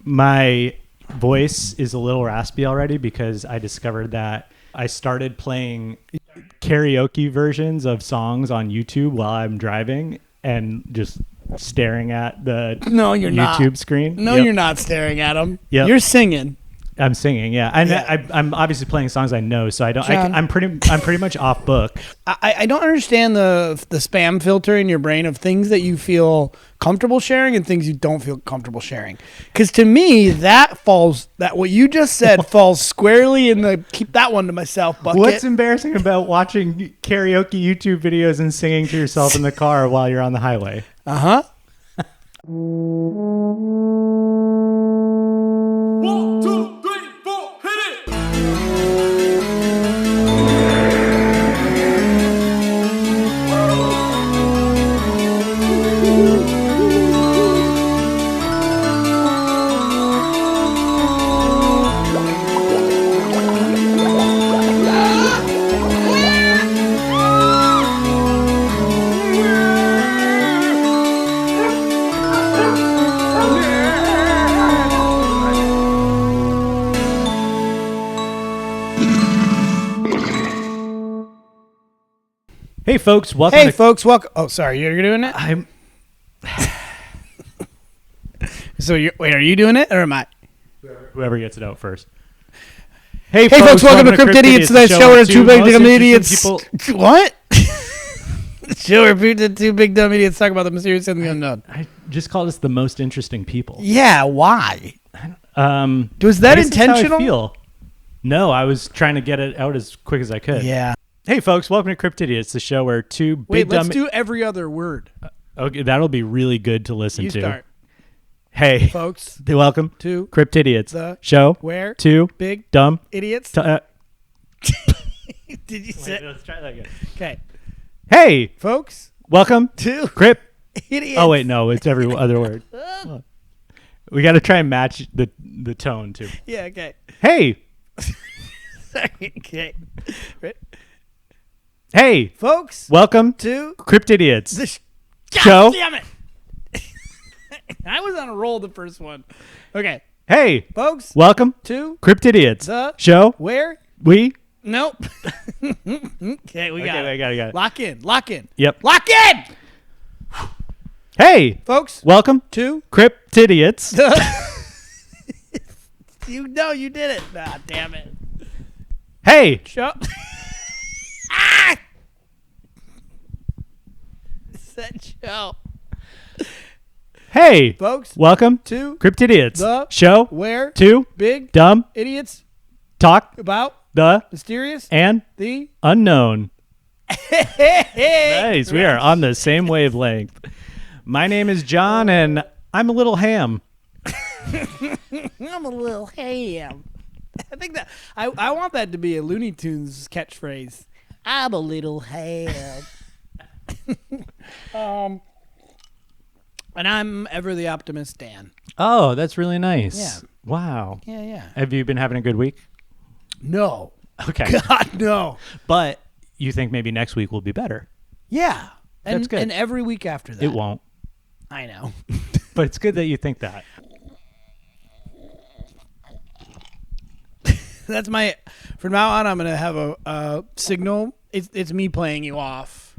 My voice is a little raspy already because I discovered that I started playing karaoke versions of songs on YouTube while I'm driving and just staring at the YouTube screen. No, you're not staring at them. Yep. You're singing. I'm singing, yeah. And I'm obviously playing songs I know, so I don't. John, I'm pretty much off book. I don't understand the spam filter in your brain of things that you feel comfortable sharing and things you don't feel comfortable sharing. Because to me, that what you just said falls squarely in the keep that one to myself bucket. What's embarrassing about watching karaoke YouTube videos and singing to yourself in the car while you're on the highway? Uh-huh. 1, 2, 3, 4, hit it! Hey folks, welcome. Welcome. Oh, sorry, you're doing it. Wait, are you doing it or am I? Whoever gets it out first. Hey folks, welcome to Cryptidiots, the show where two big dumb idiots. What? Show where two big dumb idiots talk about the mysterious and the unknown. I just called us the most interesting people. Yeah, why? Was I that guess that's how I intentional? feel. No, I was trying to get it out as quick as I could. Yeah. Hey folks, welcome to Cryptidiots, the show where two big Wait, dumb. let's do every other word. Okay, that'll be really good to listen You to. start. Hey Folks, welcome to Cryptidiots, the show where two big dumb idiots. Did you say? let's try that again. Okay. Hey, Folks, welcome to Idiots. Oh wait, no, it's every other word. We got to try and match the tone too. Yeah, okay. Hey, Sorry, okay. Right. hey, Folks, welcome to Cryptidiots. the Show. God damn it. I was on a roll the first one. Okay. Hey, Folks, welcome to Cryptidiots. the Show where? we. Nope. Okay, we got it. I got it. Lock in. Lock in. Yep. Lock in. Hey, Folks, welcome to Cryptidiots. you know you did it. Ah, damn it. Hey, Show. Ah! Said show. hey, Folks, welcome to Cryptidiots. the Show where two big dumb idiots talk about the mysterious and the unknown. hey. Nice, we are on the same wavelength. My name is John, and I'm a little ham. I'm a little ham. I think that I want that to be a Looney Tunes catchphrase. I'm a little ham. And I'm ever the optimist, Dan. Oh, that's really nice. Yeah. Wow. Yeah. Have you been having a good week? No. Okay. God, no. But you think maybe next week will be better. Yeah. And, That's good. And every week after that. It won't. I know. But it's good that you think that. That's my. From now on, I'm gonna have a signal. It's me playing you off.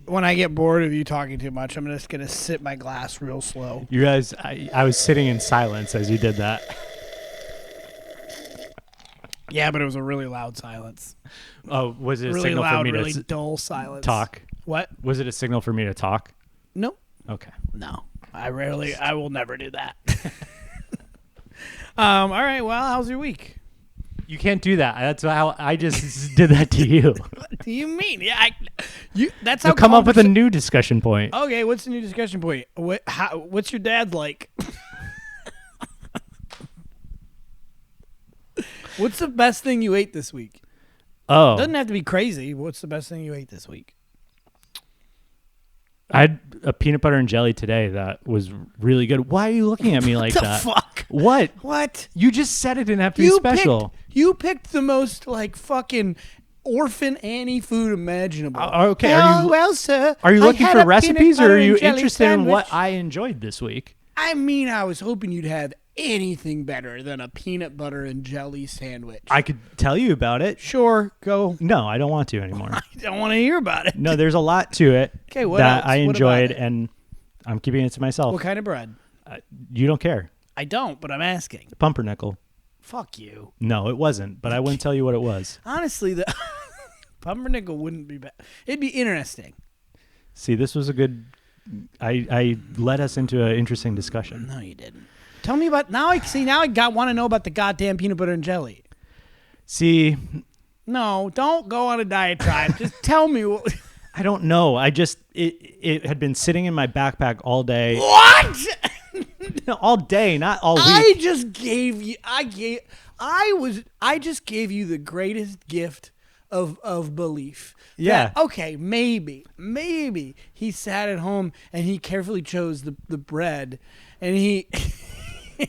When I get bored of you talking too much, I'm just gonna sip my glass real slow. You guys, I was sitting in silence as you did that. Yeah, but it was a really loud silence. Oh, was it a Really signal loud, for me really to dull silence. talk? What? Was it a signal for me to talk? No. Okay. No. I will never do that. All right. Well, how's your week? You can't do that. That's how I just did that to you. What do you mean? Yeah, that's So how. come up with a new discussion point. Okay, what's the new discussion point? What's your dad like? What's the best thing you ate this week? Oh, Doesn't have to be crazy. What's the best thing you ate this week? I had a peanut butter and jelly today that was really good. Why are you looking at me like the that? fuck? What? What? You just said it didn't have to be special. You picked the most like fucking Orphan Annie food imaginable. Okay, well, sir. Are you I looking had for a recipes, peanut or butter are you and jelly interested in what sandwich. I enjoyed this week? I mean, I was hoping you'd have anything better than a peanut butter and jelly sandwich. I could tell you about it. Sure, go. No, I don't want to anymore. I don't want to hear about it. No, there's a lot to it Okay, what that else? I What enjoyed, about it? and I'm keeping it to myself. What kind of bread? You don't care. I don't, but I'm asking. Pumpernickel. Fuck you. No, it wasn't, but I wouldn't tell you what it was. Honestly, the pumpernickel wouldn't be bad. It'd be interesting. See, this was a good... I led us into an interesting discussion. No, you didn't. Tell me about now. Want to know about the goddamn peanut butter and jelly. See, No, don't go on a diatribe. Just tell me what. I don't know. It had been sitting in my backpack all day. What? No, all day, not all week. I just gave you. I just gave you the greatest gift of belief. Yeah. That, okay, maybe he sat at home and he carefully chose the bread, and he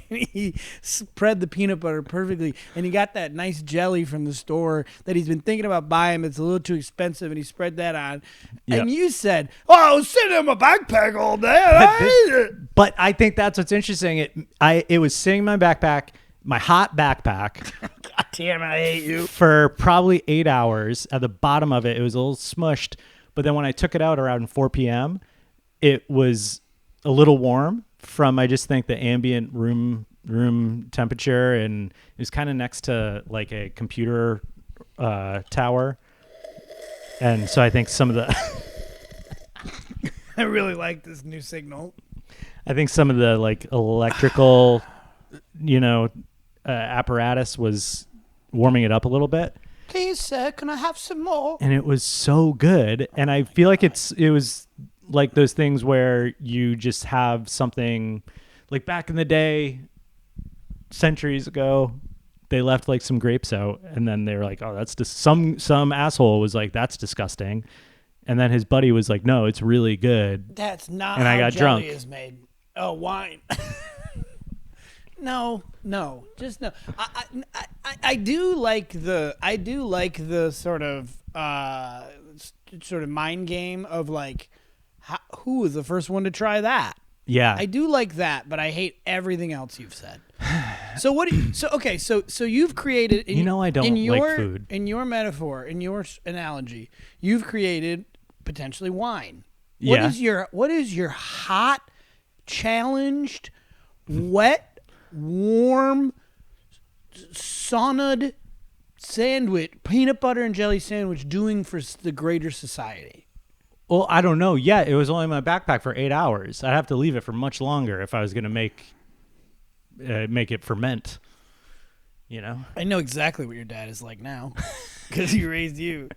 he spread the peanut butter perfectly, and he got that nice jelly from the store that he's been thinking about buying. It's a little too expensive, and he spread that on. Yep. And you said, "Oh, I was sitting in my backpack all day. And I ate it." But I think that's what's interesting. It was sitting in my backpack, my hot backpack, God damn it, I hate you. for probably 8 hours. At the bottom of it, it was a little smushed. But then when I took it out around 4 p.m., it was a little warm from, I just think, the ambient room temperature, and it was kind of next to like a computer tower. And so I think some of the I really like this new signal. I think some of the like electrical, apparatus was warming it up a little bit. Please, sir, can I have some more? And it was so good. And I feel like it was like those things where you just have something like back in the day, centuries ago, they left like some grapes out, and then they were like, oh, that's just some asshole was like, that's disgusting. And then his buddy was like, no, it's really good. That's not And how I got jelly drunk. is made. Oh, wine. No, just no. I do like the sort of mind game of like, who was the first one to try that? Yeah. I do like that, but I hate everything else you've said. So what? So you've created. I don't like food. In your metaphor, in your analogy, you've created potentially wine. Yeah. What is your hot, challenged, wet, warm, saunaed sandwich, peanut butter and jelly sandwich doing for the greater society? Well, I don't know yet. It was only in my backpack for 8 hours. I'd have to leave it for much longer if I was going to make it ferment. I know exactly what your dad is like now because he raised you.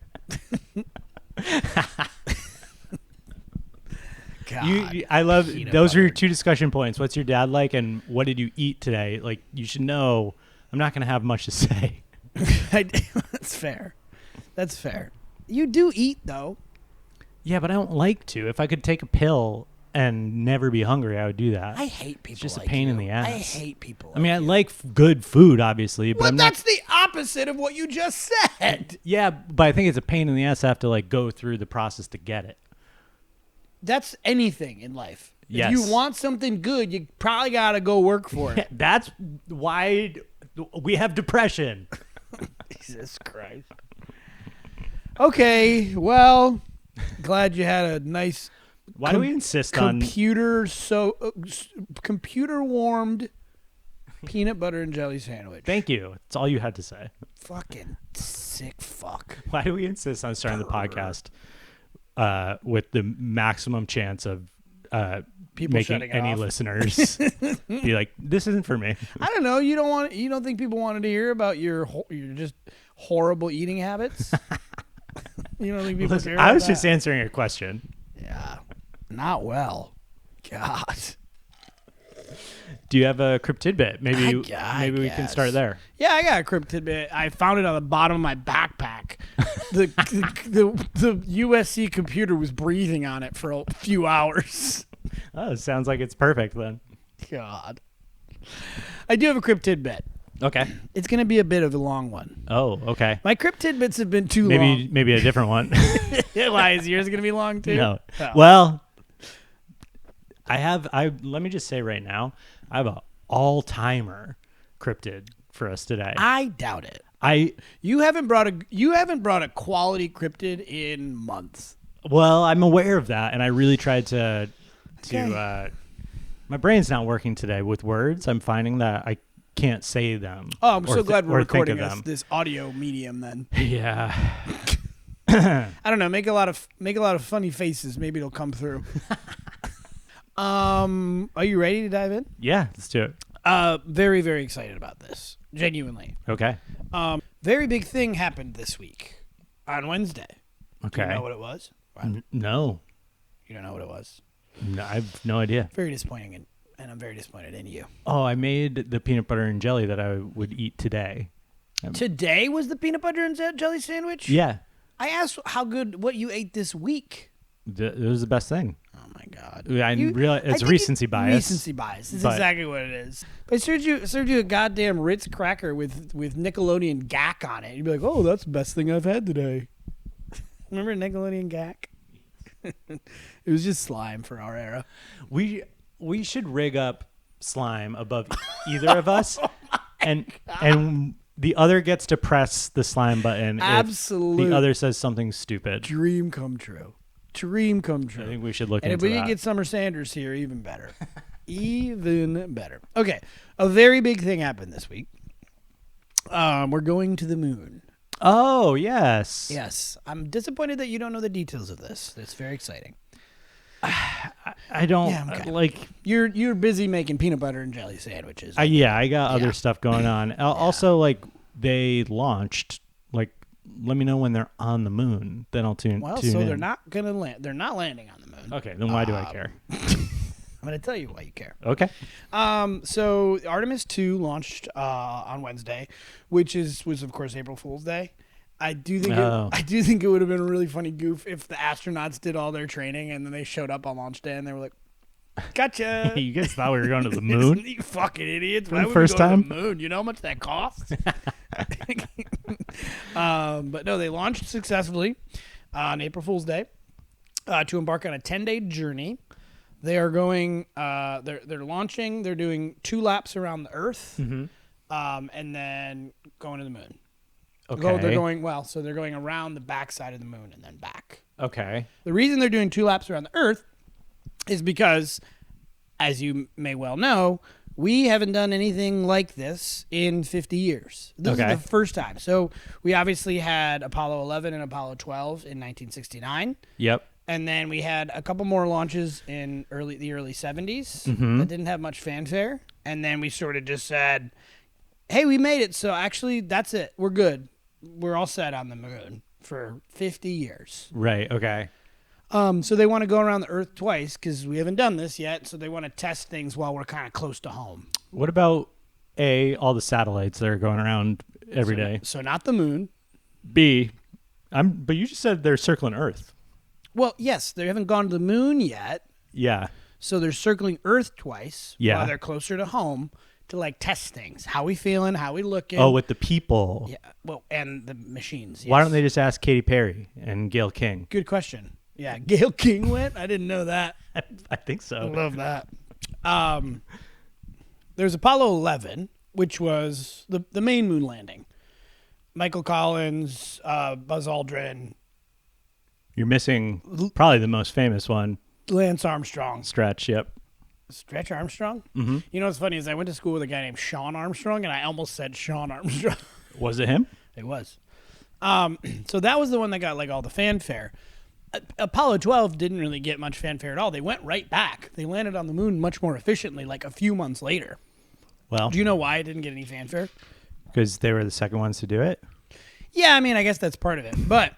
God, I love peanut those are your butter. two discussion points. What's your dad like, and what did you eat today? Like, you should know. I'm not going to have much to say. That's fair. That's fair. You do eat though. Yeah, but I don't like to. If I could take a pill and never be hungry, I would do that. I hate people. It's just like a pain you. in the ass. I hate people. I mean, I you. like good food, obviously, but Well, I'm that's not. the opposite of what you just said. Yeah, but I think it's a pain in the ass to have to like go through the process to get it. That's anything in life. Yes. If you want something good, you probably got to go work for it. That's why we have depression. Jesus Christ. Okay, well, glad you had a nice Why do we insist on? computer warmed peanut butter and jelly sandwich. Thank you. That's all you had to say. Fucking sick fuck. Why do we insist on starting the podcast with the maximum chance of People making shutting it any off. listeners be like, this isn't for me? I don't know. You don't think people wanted to hear about your just horrible eating habits? You don't think people care about I was that? just answering a question. Yeah. Not well. God. Do you have a crypt tidbit? Maybe I we can guess. start there. Yeah, I got a crypt tidbit. I found it on the bottom of my backpack. The USC computer was breathing on it for a few hours. Oh, it sounds like it's perfect then. God. I do have a crypt tidbit. Okay. It's going to be a bit of a long one. Oh, okay. My crypt tidbits have been too long. Maybe a different one. Why, is yours going to be long too? No. Oh. Well, let me just say right now, I have a all-timer cryptid for us today. I doubt it. You haven't brought a quality cryptid in months. Well, I'm aware of that, and I really tried to. Okay. My brain's not working today with words. I'm finding that I can't say them. Oh, I'm so glad we're or think recording of them. this audio medium. Then Yeah. I don't know. Make a lot of funny faces. Maybe it'll come through. Are you ready to dive in? Yeah, let's do it. Very, very excited about this. Genuinely. Okay. Very big thing happened this week on Wednesday. Okay. Do you know what it was? No. You don't know what it was? No, I have no idea. Very disappointing, and I'm very disappointed in you. Oh, I made the peanut butter and jelly that I would eat today. Today was the peanut butter and jelly sandwich? Yeah. I asked what you ate this week. It was the best thing. Oh my God! I realize it's think recency bias. Recency bias is exactly what it is. But I served you a goddamn Ritz cracker with Nickelodeon gack on it. You'd be like, "Oh, that's the best thing I've had today." Remember Nickelodeon gack? It was just slime for our era. We should rig up slime above either of us, and the other gets to press the slime button. Absolutely. If the other says something stupid. Dream come true. Dream come true. I think we should look and into if we that. could get Summer Sanders here, even better. Even better. Okay, a very big thing happened this week. We're going to the moon. Oh, yes. Yes. I'm disappointed that you don't know the details of this. It's very exciting. I don't okay. like. You're busy making peanut butter and jelly sandwiches. I got other stuff going on. Also, like they launched. Like, let me know when they're on the moon. Then I'll tune. Well, tune so in. they're not gonna land. They're not landing on the moon. Okay, then why do I care? I'm gonna tell you why you care. Okay. So Artemis II launched on Wednesday, which was of course April Fool's Day. I do think it would have been a really funny goof if the astronauts did all their training and then they showed up on launch day and they were like, "Gotcha." You guys thought we were going to the moon? You fucking idiots! For Why the would first we go time? to the moon? You know how much that costs? But no, they launched successfully on April Fool's Day to embark on a 10-day journey. They are going. They're launching. They're doing 2 laps around the Earth, and then going to the moon. Okay. They're going so they're going around the backside of the moon and then back. Okay. The reason they're doing 2 laps around the Earth is because, as you may well know, we haven't done anything like this in 50 years. This is the first time. So we obviously had Apollo 11 and Apollo 12 in 1969. Yep. And then we had a couple more launches in the early 70s that didn't have much fanfare. And then we sort of just said, hey, we made it. So actually, that's it. We're good. We're all set on the moon for 50 years. Right. Okay. So they want to go around the Earth twice because we haven't done this yet. So they want to test things while we're kind of close to home. What about all the satellites that are going around every day? So not the moon. B, but you just said they're circling Earth. Well, yes, they haven't gone to the moon yet. Yeah. So they're circling Earth twice Yeah. while they're closer to home to like test things. How we feeling? How we looking? Oh, with the people. Yeah. Well, and the machines. Yes. Why don't they just ask Katy Perry and Gail King? Good question. Yeah, Gail King went. I didn't know that. I think so. I love that. There's Apollo 11, which was the main moon landing. Michael Collins, Buzz Aldrin, You're missing probably the most famous one. Lance Armstrong. Stretch. Yep. Stretch Armstrong? Mm-hmm. You know what's funny is I went to school with a guy named Sean Armstrong, and I almost said Sean Armstrong. Was it him? It was. So that was the one that got like all the fanfare. Apollo 12 didn't really get much fanfare at all. They went right back. They landed on the moon much more efficiently, like a few months later. Well, Do you know why it didn't get any fanfare? because they were the second ones to do it. Yeah, I mean, I guess that's part of it. But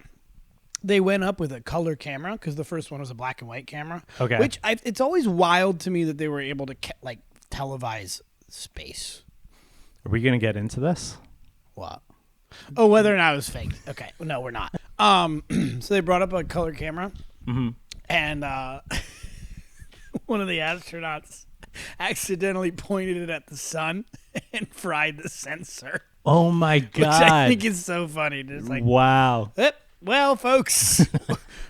they went up with a color camera because the first one was a black and white camera. Okay. Which it's always wild to me that they were able to like televise space. Are we going to get into this? What? Oh, whether or not it was fake. Okay. No, we're not. So they brought up a color camera, and one of the astronauts accidentally pointed it at the sun and fried the sensor. Oh my Which I God. think is so funny. Just like, Wow. well, folks,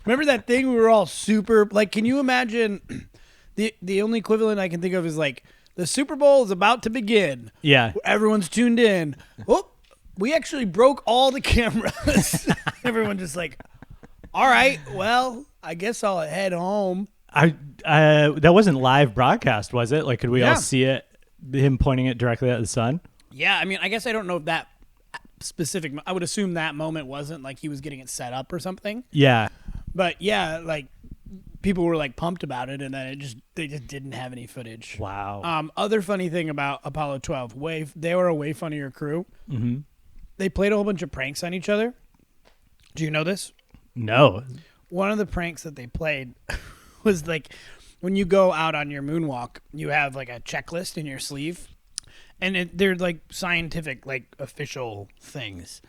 remember that thing we were all super like? Can you imagine? The only equivalent I can think of is like The Super Bowl is about to begin. Yeah. Everyone's tuned in. Oh, we actually broke all the cameras. Everyone just like, all right, well, I guess I'll head home. That wasn't live broadcast, was it? Like, could we Yeah. all see it? Him pointing it directly at the sun? Yeah, I mean, I guess I don't know if that specific. I would assume that moment wasn't like he was getting it set up or something. Yeah. But yeah, like people were like pumped about it, and then they just didn't have any footage. Wow. Other funny thing about Apollo 12, they were a way funnier crew. Mm-hmm. They played a whole bunch of pranks on each other. Do you know this? No. One of the pranks that they played was like when you go out on your moonwalk, you have like a checklist in your sleeve, and they're like scientific, like official things.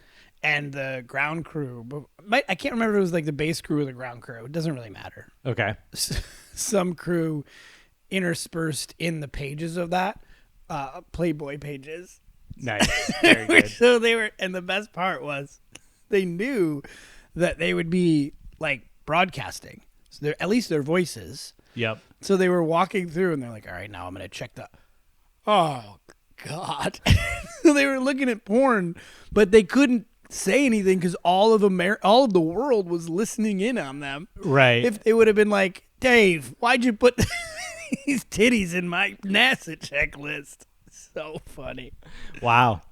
And the ground crew, I can't remember if it was like the base crew or the ground crew. It doesn't really matter. Okay. Some crew interspersed in the pages of that, Playboy pages. Nice. Very good. So they were, and the best part was they knew that they would be like broadcasting. So they're, at least their voices. Yep. So they were walking through and they're like, all right, now I'm going to check the, oh God. So they were looking at porn, but they couldn't say anything because all of the world was listening in on them. Right. If they would have been like, Dave, why'd you put these titties in my NASA checklist? So funny. Wow.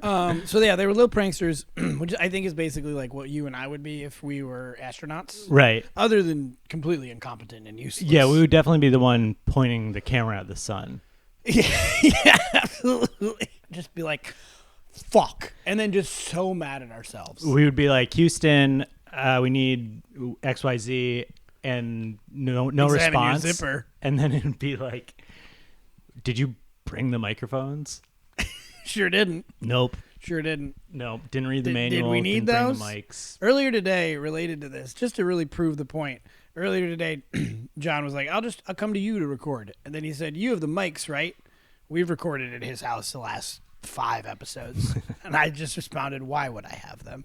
So yeah, they were little pranksters, which I think is basically like what you and I would be if we were astronauts. Right. Other than completely incompetent and useless. Yeah, we would definitely be the one pointing the camera at the sun. Yeah, absolutely. Just be like, fuck. And then just so mad at ourselves. We would be like, Houston, we need XYZ, and no Examine your response. zipper. And then it would be like, did you bring the microphones? Sure didn't. Nope. Sure didn't. Nope. Didn't read the Did manual. we need didn't those? Bring the mics. Earlier today, related to this, just to really prove the point. Earlier today, John was like, I'll come to you to record. And then he said, you have the mics, right? We've recorded at his house the last 5 episodes. And I just responded, why would I have them?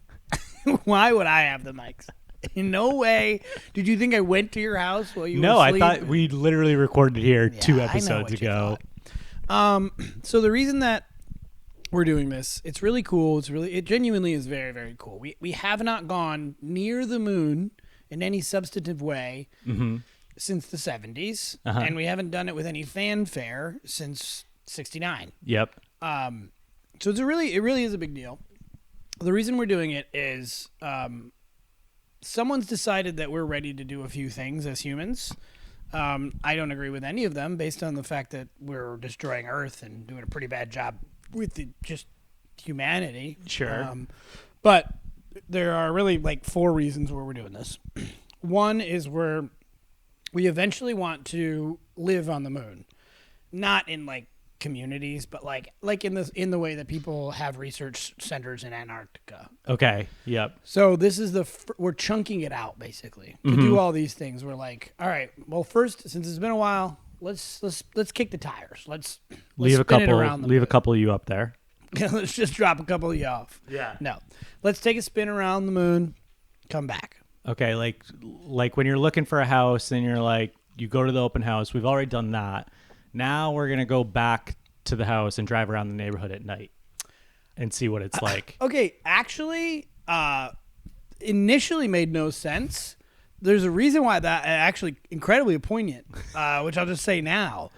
Why would I have the mics? In no way. Did you think I went to your house while you were asleep? I thought we literally recorded here Yeah, 2 I know episodes what you ago. thought. So the reason that we're doing this, it's really cool. It genuinely is very, very cool. We have not gone near the moon in any substantive way since the 70s, and we haven't done it with any fanfare since 69. Yep. So it really is a big deal. The reason we're doing it is someone's decided that we're ready to do a few things as humans. I don't agree with any of them based on the fact that we're destroying Earth and doing a pretty bad job with just humanity. Sure. But there are really like 4 reasons where we're doing this. One is we eventually want to live on the moon, not in like communities, but like in the way that people have research centers in Antarctica. Okay. Yep. So this is we're chunking it out basically to do all these things. We're like, all right, well, first, since it's been a while, let's kick the tires. Let's Leave a spin it couple. around the Leave a moon. couple of you up there. Let's just drop a couple of you off. Yeah. No, let's take a spin around the moon, come back. Okay. Like when you're looking for a house and you're like, you go to the open house. We've already done that. Now we're gonna go back to the house and drive around the neighborhood at night and see what it's like. Okay, actually, initially made no sense. There's a reason why that actually incredibly poignant, which I'll just say now.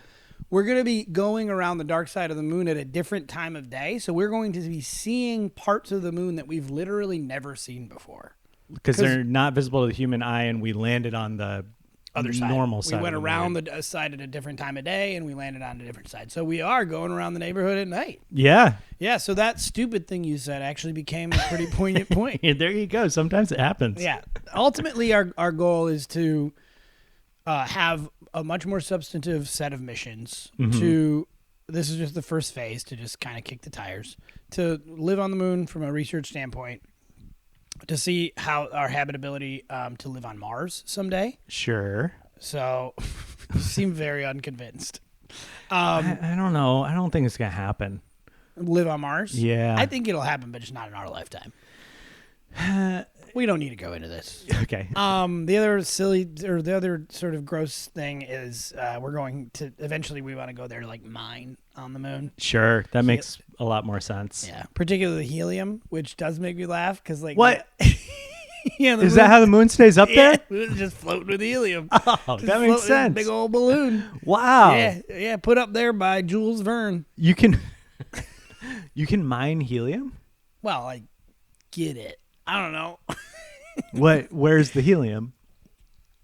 We're going to be going around the dark side of the moon at a different time of day, so we're going to be seeing parts of the moon that we've literally never seen before. Because they're not visible to the human eye, and we landed on the Other side. normal side. We went of the around moon. the side at a different time of day, and we landed on a different side. So we are going around the neighborhood at night. Yeah. Yeah, so that stupid thing you said actually became a pretty poignant point. Yeah, there you go. Sometimes it happens. Yeah. Ultimately, our goal is to have a much more substantive set of missions. This is just the first phase to just kind of kick the tires, to live on the moon from a research standpoint, to see how our habitability to live on Mars someday. Sure. So you seem very unconvinced. I don't know. I don't think it's going to happen. Live on Mars? Yeah. I think it'll happen, but just not in our lifetime. We don't need to go into this. Okay. The other the other sort of gross thing is we're going to eventually we want to go there to like mine on the moon. Sure. That makes a lot more sense. Yeah, particularly helium, which does make me laugh because like What? Yeah, Is that how the moon stays up yeah, there? it's just floating with helium. Oh, Just that makes floating in a sense. Big old balloon. Wow. Yeah, put up there by Jules Verne. You can you can mine helium? Well, I get it. I don't know. Where's the helium?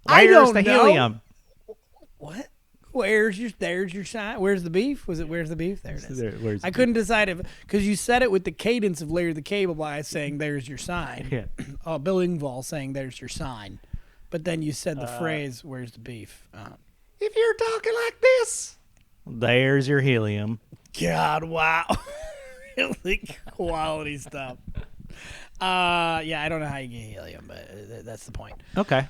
I Where's don't the know. helium? What? There's your sign. Where's the beef? Where's the beef? There it is. Where's I the couldn't decide if because you said it with the cadence of Larry the Cable Guy saying "There's your sign," Yeah. Bill Engvall saying "There's your sign," but then you said the phrase "Where's the beef?" If you're talking like this, there's your helium. God, wow, really quality stuff. Yeah, I don't know how you get helium, but that's the point. Okay.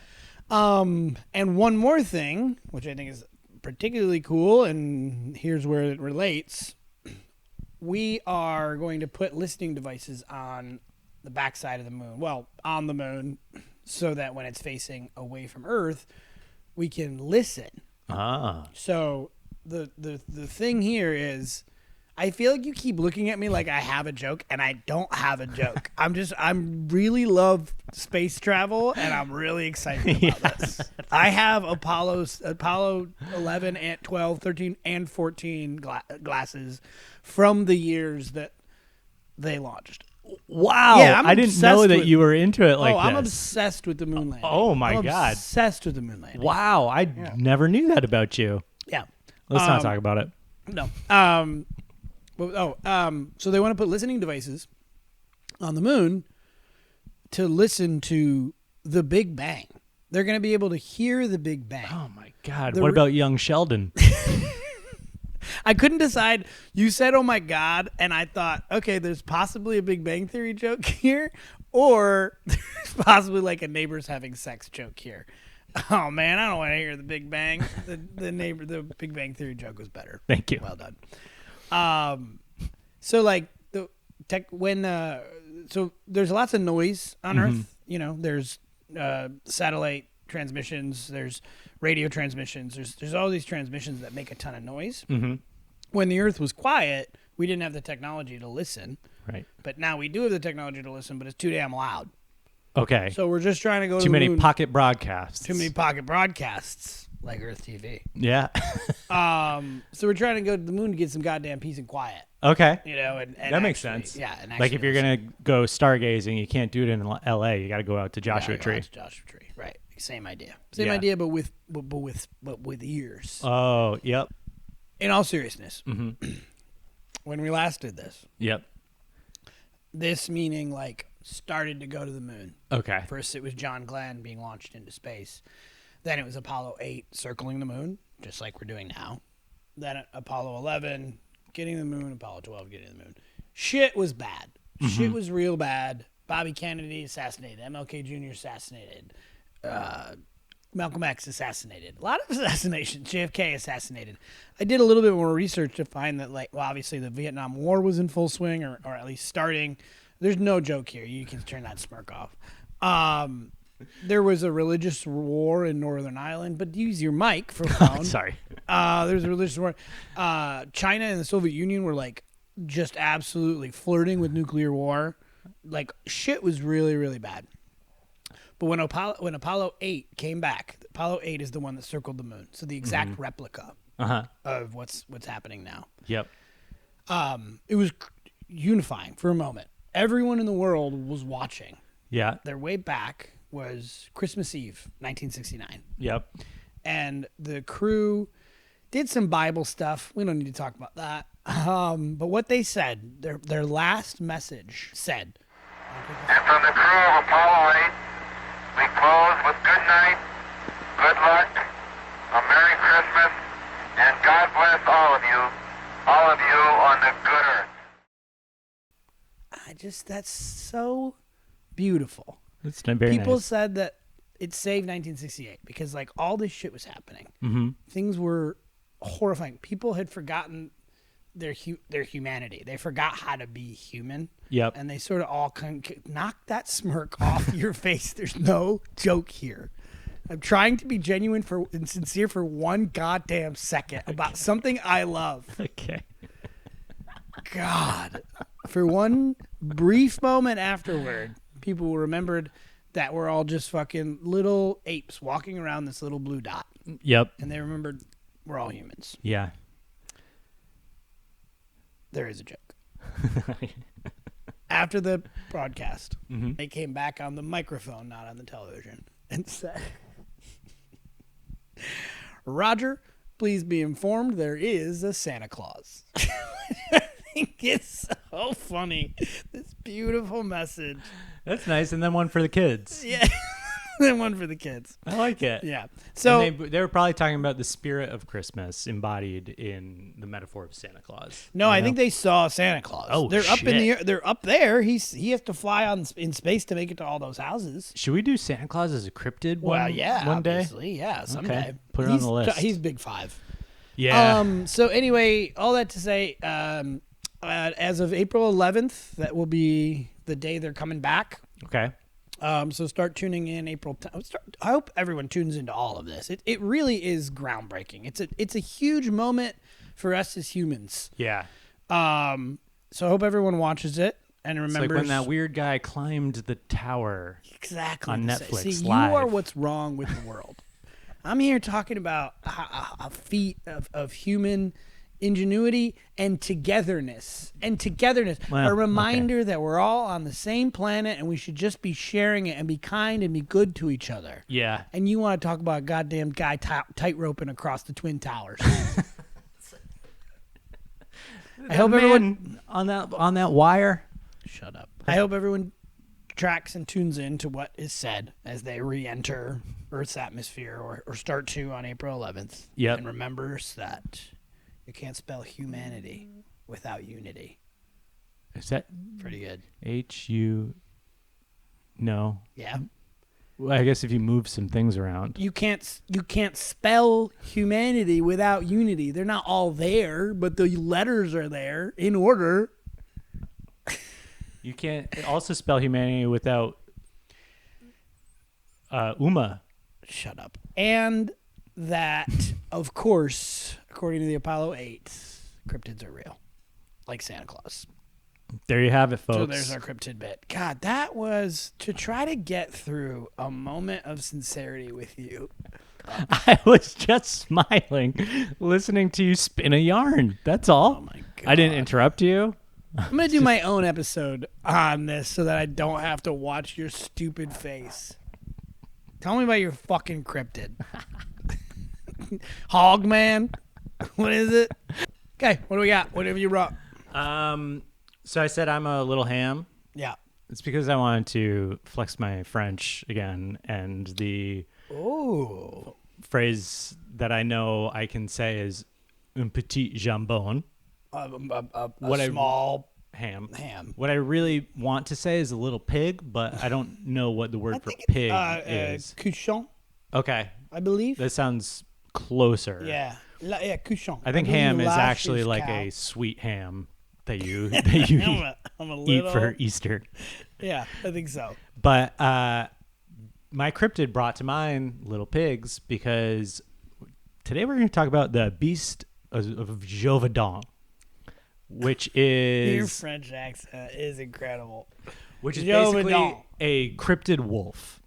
And one more thing, which I think is particularly cool, and here's where it relates. We are going to put listening devices on the backside of the moon. Well, on the moon, so that when it's facing away from Earth, we can listen. Ah. So the thing here is, I feel like you keep looking at me like I have a joke, and I don't have a joke. I'm really love space travel, and I'm really excited about this. I have Apollo 11 and 12, 13, and 14 glasses from the years that they launched. Wow. Yeah, I'm I didn't know obsessed that with- you were into it like I'm this. obsessed with the moon landing. Oh, my I'm God. obsessed with the moon landing. Wow. I never knew that about you. Yeah. Let's not talk about it. No. So they want to put listening devices on the moon to listen to the Big Bang. They're going to be able to hear the Big Bang. Oh, my God. The What re- about young Sheldon? I couldn't decide. You said, "Oh my God," and I thought, okay, there's possibly a Big Bang Theory joke here, or there's possibly like a neighbors having sex joke here. Oh man, I don't want to hear the Big Bang. The Big Bang Theory joke was better. Thank you. Well done. So like the tech so there's lots of noise on Earth. You know, there's satellite transmissions, there's radio transmissions, there's all these transmissions that make a ton of noise. Mm-hmm. When the Earth was quiet, we didn't have the technology to listen, Right. but now we do have the technology to listen, but it's too damn loud. Okay. So we're just trying to go Too to the many moon. pocket broadcasts. Too many pocket broadcasts like Earth TV. Yeah. So we're trying to go to the moon to get some goddamn peace and quiet. Okay. You know, and That makes actually- sense. Yeah, and Like if actually you're going to go stargazing, you can't do it in L.A. You got to go out to Joshua Tree. Joshua Tree, right? Same idea. Same Yeah. idea, but with ears. Oh, yep. In all seriousness, Mm-hmm. when we last did this, Yep. this meaning like started to go to the moon. Okay. First, it was John Glenn being launched into space. Then it was Apollo 8 circling the moon, just like we're doing now. Then Apollo 11 getting the moon, Apollo 12 getting the moon. Shit was bad. Shit was real bad. Bobby Kennedy assassinated. MLK Jr. assassinated. Malcolm X assassinated. A lot of assassinations. JFK assassinated. I did a little bit more research to find that, like, well, obviously the Vietnam War was in full swing, or at least starting. There's no joke here. You can turn that smirk off. There was a religious war in Northern Ireland, but use your mic for phone. Sorry. There's a religious war. China and the Soviet Union were like just absolutely flirting with nuclear war. Like shit was really, really bad. But when Apollo 8 came back, Apollo 8 is the one that circled the moon. So the exact replica of what's happening now. Yep. It was unifying for a moment. Everyone in the world was watching. Yeah. Their way back was Christmas Eve, 1969. Yep. And the crew did some Bible stuff. We don't need to talk about that. But what they said, their last message said, And from the crew of Apollo 8, we close with good night, good luck, a Merry Christmas, and God bless all of you on the good earth. that's so beautiful. It's very People nice. said that it saved 1968 because like all this shit was happening. Mm-hmm. Things were horrifying. People had forgotten their humanity. They forgot how to be human. Yep. And they sort of all knock that smirk off your face. There's no joke here. I'm trying to be genuine and sincere for one goddamn second about something I love. Okay. God. For one brief moment afterward, people remembered that we're all just fucking little apes walking around this little blue dot. Yep. And they remembered we're all humans. Yeah. There is a joke. After the broadcast, they came back on the microphone, not on the television, and said, Roger, please be informed there is a Santa Claus. I think it's so funny. This beautiful message. That's nice. And then one for the kids. Yeah. Then one for the kids. I like it. Yeah. So and they were probably talking about the spirit of Christmas embodied in the metaphor of Santa Claus. no, I think they saw Santa Claus. Oh, they're up in shit. the air. They're up there. He has to fly in space to make it to all those houses. Should we do Santa Claus as a cryptid Well, yeah, one day? obviously, yeah, someday. Okay. Put it on the list. He's big five. Yeah. So anyway, all that to say, as of April 11th, that will be the day they're coming back. Okay. So start tuning in April. I hope everyone tunes into all of this. It really is groundbreaking. It's a huge moment for us as humans. Yeah. So I hope everyone watches it and It's remembers. like when that weird guy climbed the tower. Exactly. on Netflix See, Live. you are what's wrong with the world. I'm here talking about a feat of human ingenuity and togetherness. Well, A reminder that we're all on the same planet and we should just be sharing it and be kind and be good to each other. Yeah. And you want to talk about a goddamn guy tight-roping across the Twin Towers. I hope everyone... on that wire. Shut up. I hope everyone tracks and tunes in to what is said as they re-enter Earth's atmosphere or start to on April 11th. Yep. And remembers that you can't spell humanity without unity. Is that Pretty good. H-U? No. Yeah. Well, I guess if you move some things around. You can't spell humanity without unity. They're not all there, but the letters are there in order. You can't also spell humanity without Uma. Shut up. And that, of course, according to the Apollo 8, cryptids are real. Like Santa Claus. There you have it, folks. So there's our cryptid bit. God, that was to try to get through a moment of sincerity with you. I was just smiling, listening to you spin a yarn. That's all. Oh my God. I didn't interrupt you. I'm going to do my own episode on this so that I don't have to watch your stupid face. Tell me about your fucking cryptid. Hogman? What is it? Okay, what do we got? Whatever you brought. So I said I'm a little ham. Yeah. It's because I wanted to flex my French again, and the Oh. phrase that I know I can say is un petit jambon. A small ham. ham. What I really want to say is a little pig, but I don't know what the word for pig is. Couchon, Okay, I believe. that sounds closer. Yeah. Couchon. I think believe ham is Lash actually like cow. a sweet ham that you I'm a eat little, for Easter. Yeah, I think so. But my cryptid brought to mind little pigs because today we're going to talk about the beast of Gevaudan, which Your is French accent is incredible. basically Gevaudan. a cryptid wolf.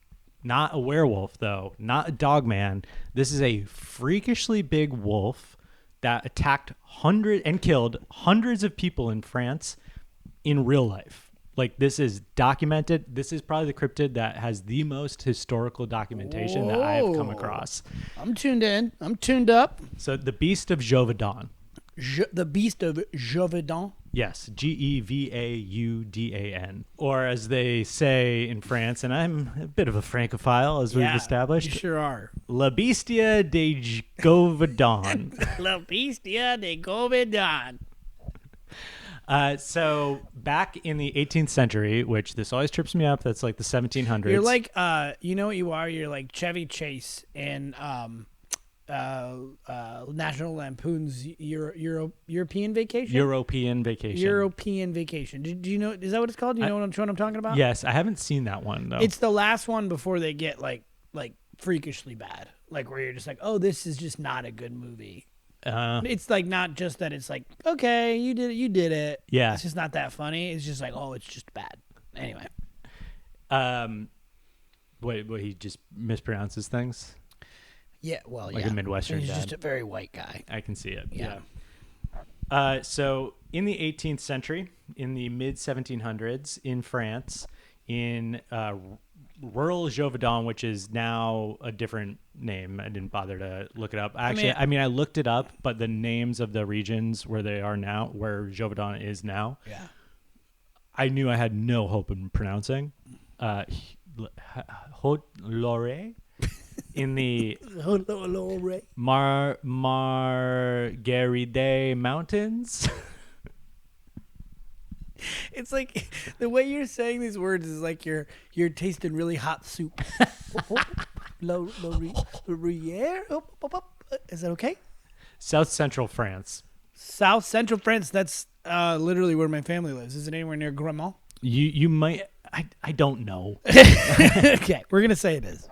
Not a werewolf, though. Not a dogman. This is a freakishly big wolf that attacked and killed hundreds of people in France in real life. Like, this is documented. This is probably the cryptid that has the most historical documentation that I have come Whoa. across. I'm tuned in. I'm tuned up. So, the beast of Gevaudan. The beast of Gevaudan. Yes, Gevaudan. Or as they say in France, and I'm a bit of a francophile, as we've established, You sure are. La Bestia de Gevaudan. La Bestia de Gevaudan. So back in the 18th century, which this always trips me up, that's like the 1700s. You're like, you know what you are? You're like Chevy Chase in National Lampoon's European Vacation. European Vacation. European Vacation. Do you know? Is that what it's called? Do you know what I'm talking about? Yes, I haven't seen that one though. It's the last one before they get like freakishly bad. Like where you're just like, oh, this is just not a good movie. It's like not just that it's like, okay, you did it. Yeah. It's just not that funny. It's just like, oh, it's just bad. Anyway. Wait, he just mispronounces things? Yeah, well, like a Midwestern He's dad. just a very white guy. I can see it. Yeah. So in the 18th century, in the mid 1700s, in France, in rural Gevaudan, which is now a different name. I didn't bother to look it up. Actually, I mean, I looked it up, but the names of the regions where they are now, where Gevaudan is now, I knew I had no hope in pronouncing. Haute-Loire in the Margaride Mountains. It's like the way you're saying these words is like you're tasting really hot soup. Laurier? Is that okay? South Central France. South Central France. That's literally where my family lives. Is it anywhere near Grammont? You might. I don't know. Okay, we're gonna say it is.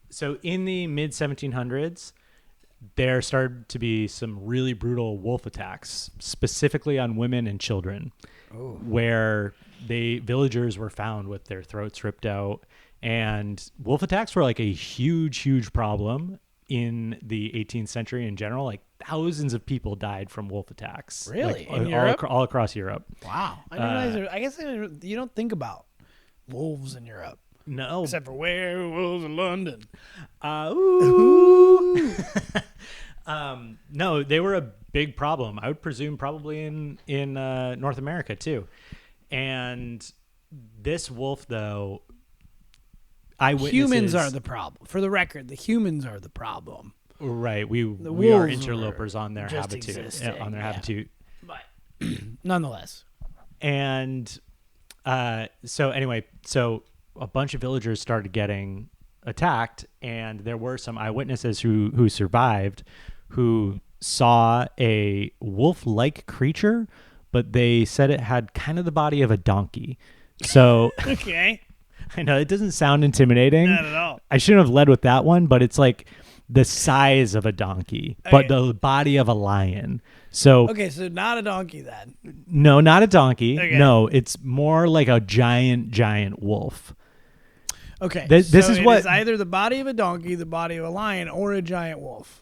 So in the mid 1700s, there started to be some really brutal wolf attacks, specifically on women and children, where villagers were found with their throats ripped out. And wolf attacks were like a huge problem in the 18th century in general. Like thousands of people died from wolf attacks. Really? Like, In Europe? all across Europe. Wow. I didn't realize I guess you don't think about wolves in Europe. No. Except for werewolves in London. No, they were a big problem. I would presume probably in North America too. And this wolf, though, eyewitnesses... Humans are the problem. For the record, the humans are the problem. Right. We are wolves interlopers were on their just habitat. existing, On their yeah. habitat. But nonetheless. And so anyway, a bunch of villagers started getting attacked, and there were some eyewitnesses who survived, who saw a wolf-like creature, but they said it had kind of the body of a donkey. So Okay. I know it doesn't sound intimidating. Not at all. I shouldn't have led with that one, but it's like the size of a donkey, but the body of a lion. So Okay, so not a donkey then. no, not a donkey. Okay. No, it's more like a giant wolf. Okay. This is it what- is either the body of a donkey, the body of a lion, or a giant wolf.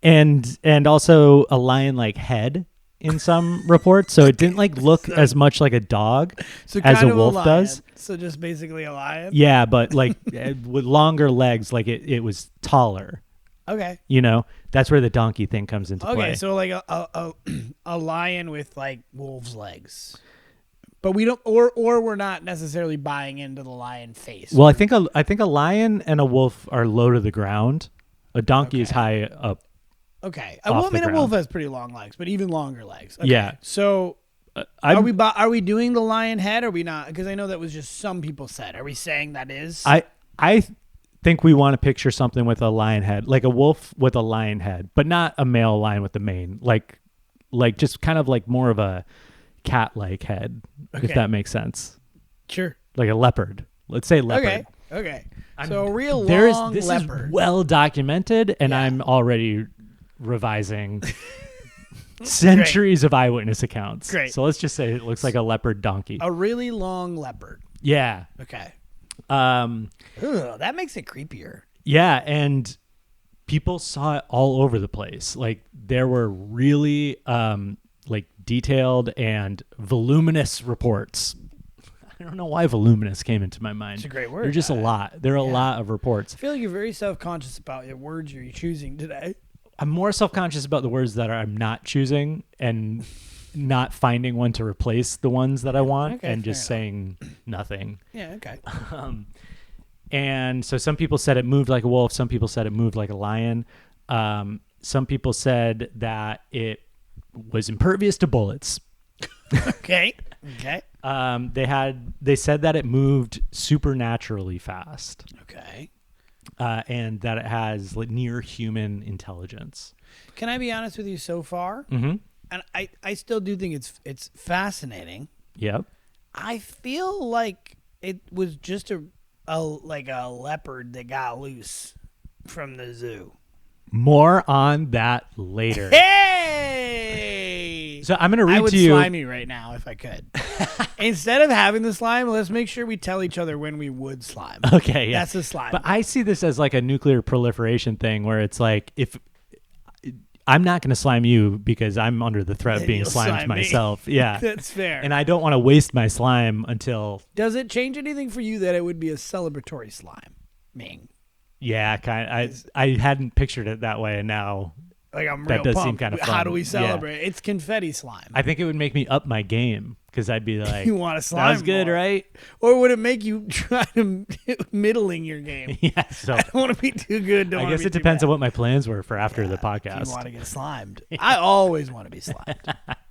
And also a lion-like head in some reports, so it didn't like look as much like a dog So as kind a of wolf lion. does. So just basically a lion. Yeah, but like with longer legs, like it was taller. Okay. You know, that's where the donkey thing comes into play. Okay, so like a lion with like wolf's legs. But we don't, or we're not necessarily buying into the lion face. Well, I think a lion and a wolf are low to the ground. A donkey is high up. Okay. off Well, I the mean, a ground. wolf has pretty long legs, but even longer legs. Okay. Yeah. So are we doing the lion head? Or are we not? Because I know that was just some people said. Are we saying that is? I think we want to picture something with a lion head, like a wolf with a lion head, but not a male lion with the mane. Like just kind of like more of a cat-like head, if Okay. that makes sense. Sure. Like a leopard. Let's say leopard. Okay. So a real This leopard. is well documented, and Yeah. I'm already revising centuries of eyewitness accounts. Great. So let's just say it looks like a leopard donkey. A really long leopard. Yeah. Okay. Um, Ugh, that makes it creepier. yeah, and people saw it all over the place. Like there were really like detailed and voluminous reports. I don't know why voluminous came into my mind. It's a great word. There's just a lot. There are a lot of reports. I feel like you're very self-conscious about the words you're choosing today. I'm more self-conscious about the words that I'm not choosing and not finding one to replace the ones that I want, Okay, and fair just enough. saying nothing. Yeah, okay. And so some people said it moved like a wolf. Some people said it moved like a lion. Some people said that it was impervious to bullets. Okay. They said that it moved supernaturally fast. Okay. and that it has like near human intelligence. Can I be honest with you so far? Mm-hmm. And I still do think it's fascinating. Yep. I feel like it was just a leopard that got loose from the zoo. More on that later. Hey! So I'm going to I read would to you. slime you right now if I could. Instead of having the slime, let's make sure we tell each other when we would slime. Okay, yeah. That's the slime. But I see this as like a nuclear proliferation thing where it's like, if I'm not going to slime you because I'm under the threat of being You'll slimed slime me. myself. Yeah. That's fair. And I don't want to waste my slime until, Does it change anything for you that it would be a celebratory slime? yeah, I hadn't pictured it that way. And now Like I'm That real does seem pumped. kinda How fun. do we Yeah. celebrate? It's confetti slime. I think it would make me up my game because I'd be like, You want to slime that was good, more. right? Or would it make you try to middling your game? Yeah. So I don't want to be too good. Don't I wanna guess be it too depends bad. on what my plans were for after the If you podcast. want to get slimed. I always want to be slimed.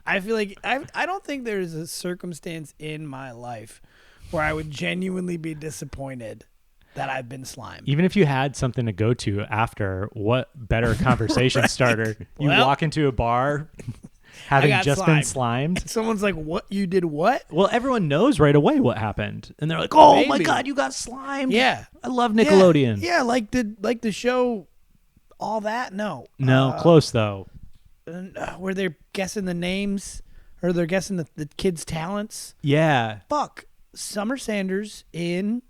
I feel like I don't think there's a circumstance in my life where I would genuinely be disappointed that I've been slimed. Even if you had something to go to after, what better conversation starter? You Well, walk into a bar having got just been slimed. Someone's like, "What? You did what?" Well, everyone knows right away what happened. And they're like, oh my Maybe. God, you got slimed. Yeah. I love Nickelodeon. Yeah, like the show, all that. No, No, close though. where they're guessing the names or they're guessing the kids' talents. Yeah. Fuck, Summer Sanders in.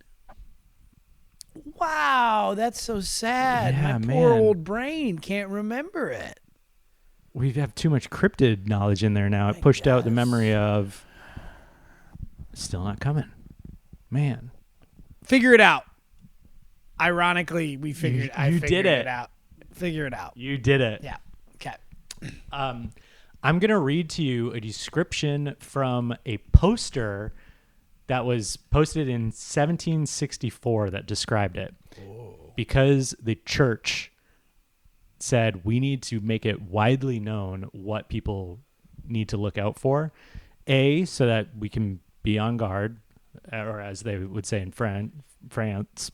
Wow, that's so sad. Yeah, My poor man. old brain can't remember it. We have too much cryptid knowledge in there now. It pushed out the guess. memory of still not coming. Man. Figure it out. Ironically, we figured. I you figured did it. out. Figure it out. You did it. Yeah. Okay. I'm going to read to you a description from a poster that was posted in 1764 that described it. Because the church said we need to make it widely known what people need to look out for. A, so that we can be on guard, or as they would say in France.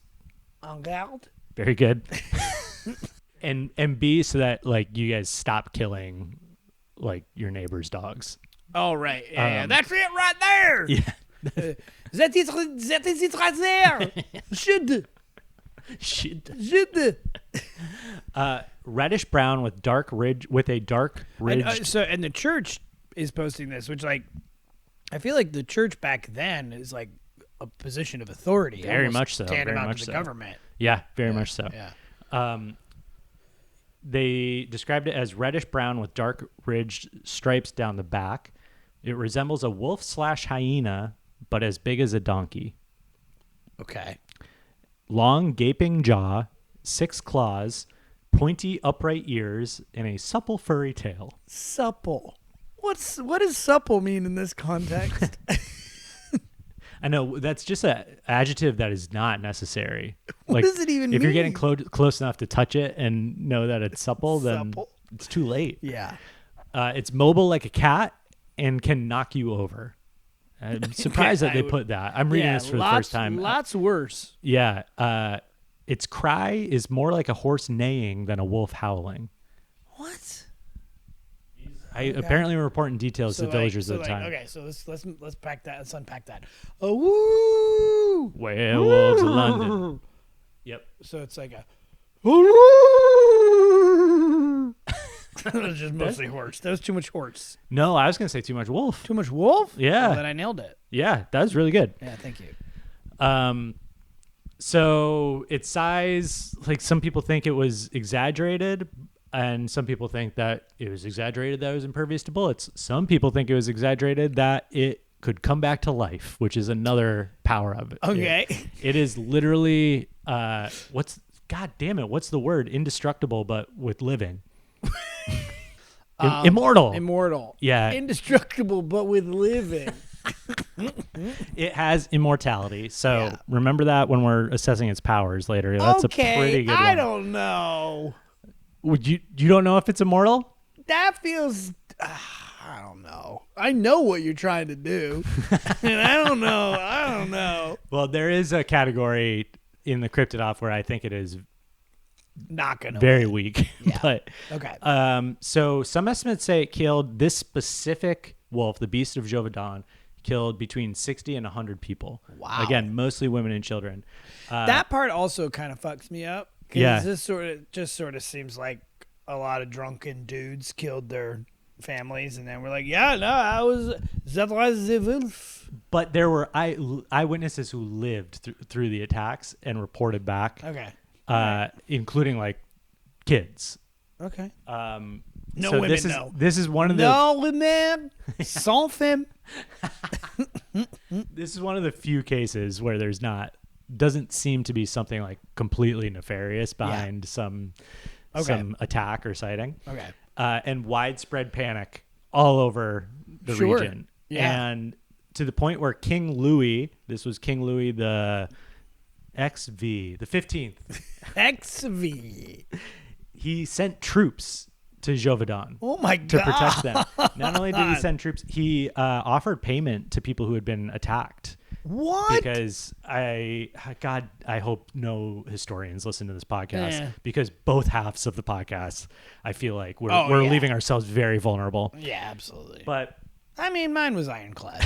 En garde. Very good. and B, so that like you guys stop killing like your neighbor's dogs. Oh right. Yeah. That's it right there. Yeah. That is it right there. Should. Reddish brown with dark ridge with a dark ridge. And the church is posting this, which like I feel like the church back then is like a position of authority. Very almost much so, very tantamount much to the so. government. Yeah, very much so. Yeah. They described it as reddish brown with dark ridged stripes down the back. It resembles a wolf/hyena, but as big as a donkey. Okay. Long gaping jaw, 6 claws, pointy upright ears, and a supple furry tail. Supple. What does supple mean in this context? I know that's just an adjective that is not necessary. What does it even If you're getting mean? close enough to touch it and know that it's supple, then Supple. it's too late. Yeah. It's mobile like a cat and can knock you over. I'm surprised that they put that. I'm reading this for the first time. Lots worse. Yeah. Its cry is more like a horse neighing than a wolf howling. What? I apparently am reporting details to villagers at the time. Okay, so let's pack that. Let's unpack that. Oh, woo! Werewolves of London. Yep. So it's like a. That was just mostly horse. That was too much horse. No, I was going to say too much wolf. Too much wolf? Yeah. Oh, then I nailed it. Yeah, that was really good. Yeah, thank you. So its size, like some people think it was exaggerated, and some people think that it was exaggerated that it was impervious to bullets. Some people think it was exaggerated that it could come back to life, which is another power of it. Okay. It is literally what's the word? Indestructible, but with living. Immortal. Immortal. Yeah. Indestructible, but with living. It has immortality. So Yeah. remember that when we're assessing its powers later. That's okay, a pretty good one. I don't know. Would you don't know if it's immortal? That feels. I don't know. I know what you're trying to do, and I don't know. Well, there is a category in the Cryptidiots where I think it is not gonna very win. weak. Yeah. But Okay. so some estimates say it killed this specific wolf, the Beast of Gevaudan, killed between 60 and 100 people. Wow. Again, mostly women and children. That part also kind of fucks me up. 'Cause Yeah. this sort of seems like a lot of drunken dudes killed their families, and then we're like, yeah, no, that was the wolf. But there were eyewitnesses who lived through the attacks and reported back, Okay. including like kids. Okay. No women, this is no. this is one of the No women, sans femme. this is one of the few cases where doesn't seem to be something like completely nefarious behind some attack or sighting. Okay. And widespread panic all over the Sure. region. Yeah. And to the point where King Louis, this was King Louis the 15th, XV. he sent troops to Gevaudan Oh my to god. protect them. Not only did he send troops, he offered payment to people who had been attacked. What? Because I hope no historians listen to this podcast Yeah. because both halves of the podcast, I feel like we're yeah. leaving ourselves very vulnerable. Yeah, absolutely. But I mean, mine was ironclad.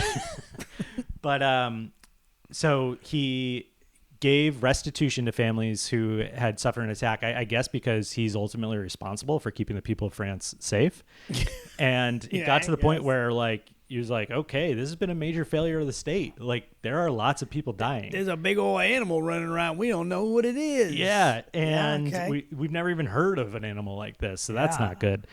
so he gave restitution to families who had suffered an attack, I guess because he's ultimately responsible for keeping the people of France safe. And it got to the point where like he was like, okay, this has been a major failure of the state. Like there are lots of people dying. There's a big old animal running around. We don't know what it is. Yeah, and okay. we've never even heard of an animal like this, so that's not good.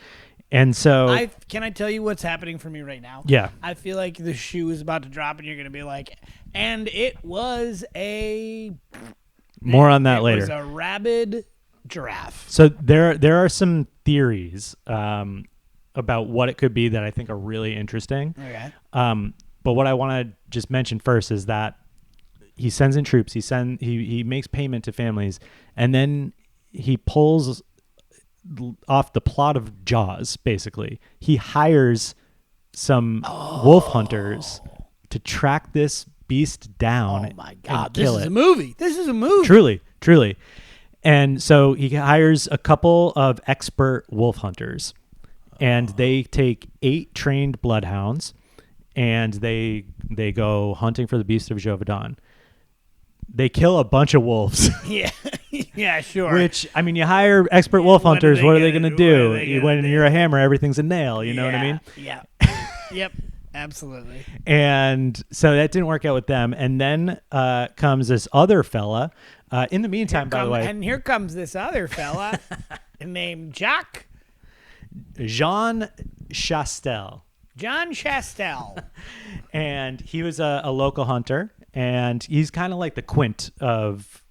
And so Can I tell you what's happening for me right now? Yeah. I feel like the shoe is about to drop and you're going to be like, and it was more on that it later. was a rabid giraffe. So there are some theories about what it could be that I think are really interesting. Okay. But what I want to just mention first is that he sends in troops. He makes payment to families, and then he pulls off the plot of Jaws. Basically, he hires some wolf hunters to track this beast down. Oh my God. and This kill is it. a movie. This is a movie. Truly. And so he hires a couple of expert wolf hunters, and they take 8 trained bloodhounds, and they go hunting for the beast of Gevaudan. They kill a bunch of wolves. Yeah. Yeah, sure. Which, I mean, you hire expert wolf What are hunters. they What are they gonna going to do? what are they gonna When do? you're a hammer, everything's a nail. You know what I mean? Yeah. Yep. Absolutely. And so that didn't work out with them. And then comes this other fella. In the meantime, by the way, And here comes this other fella named Jacques. Jean Chastel. John Chastel. And he was a local hunter. And he's kind of like the Quint of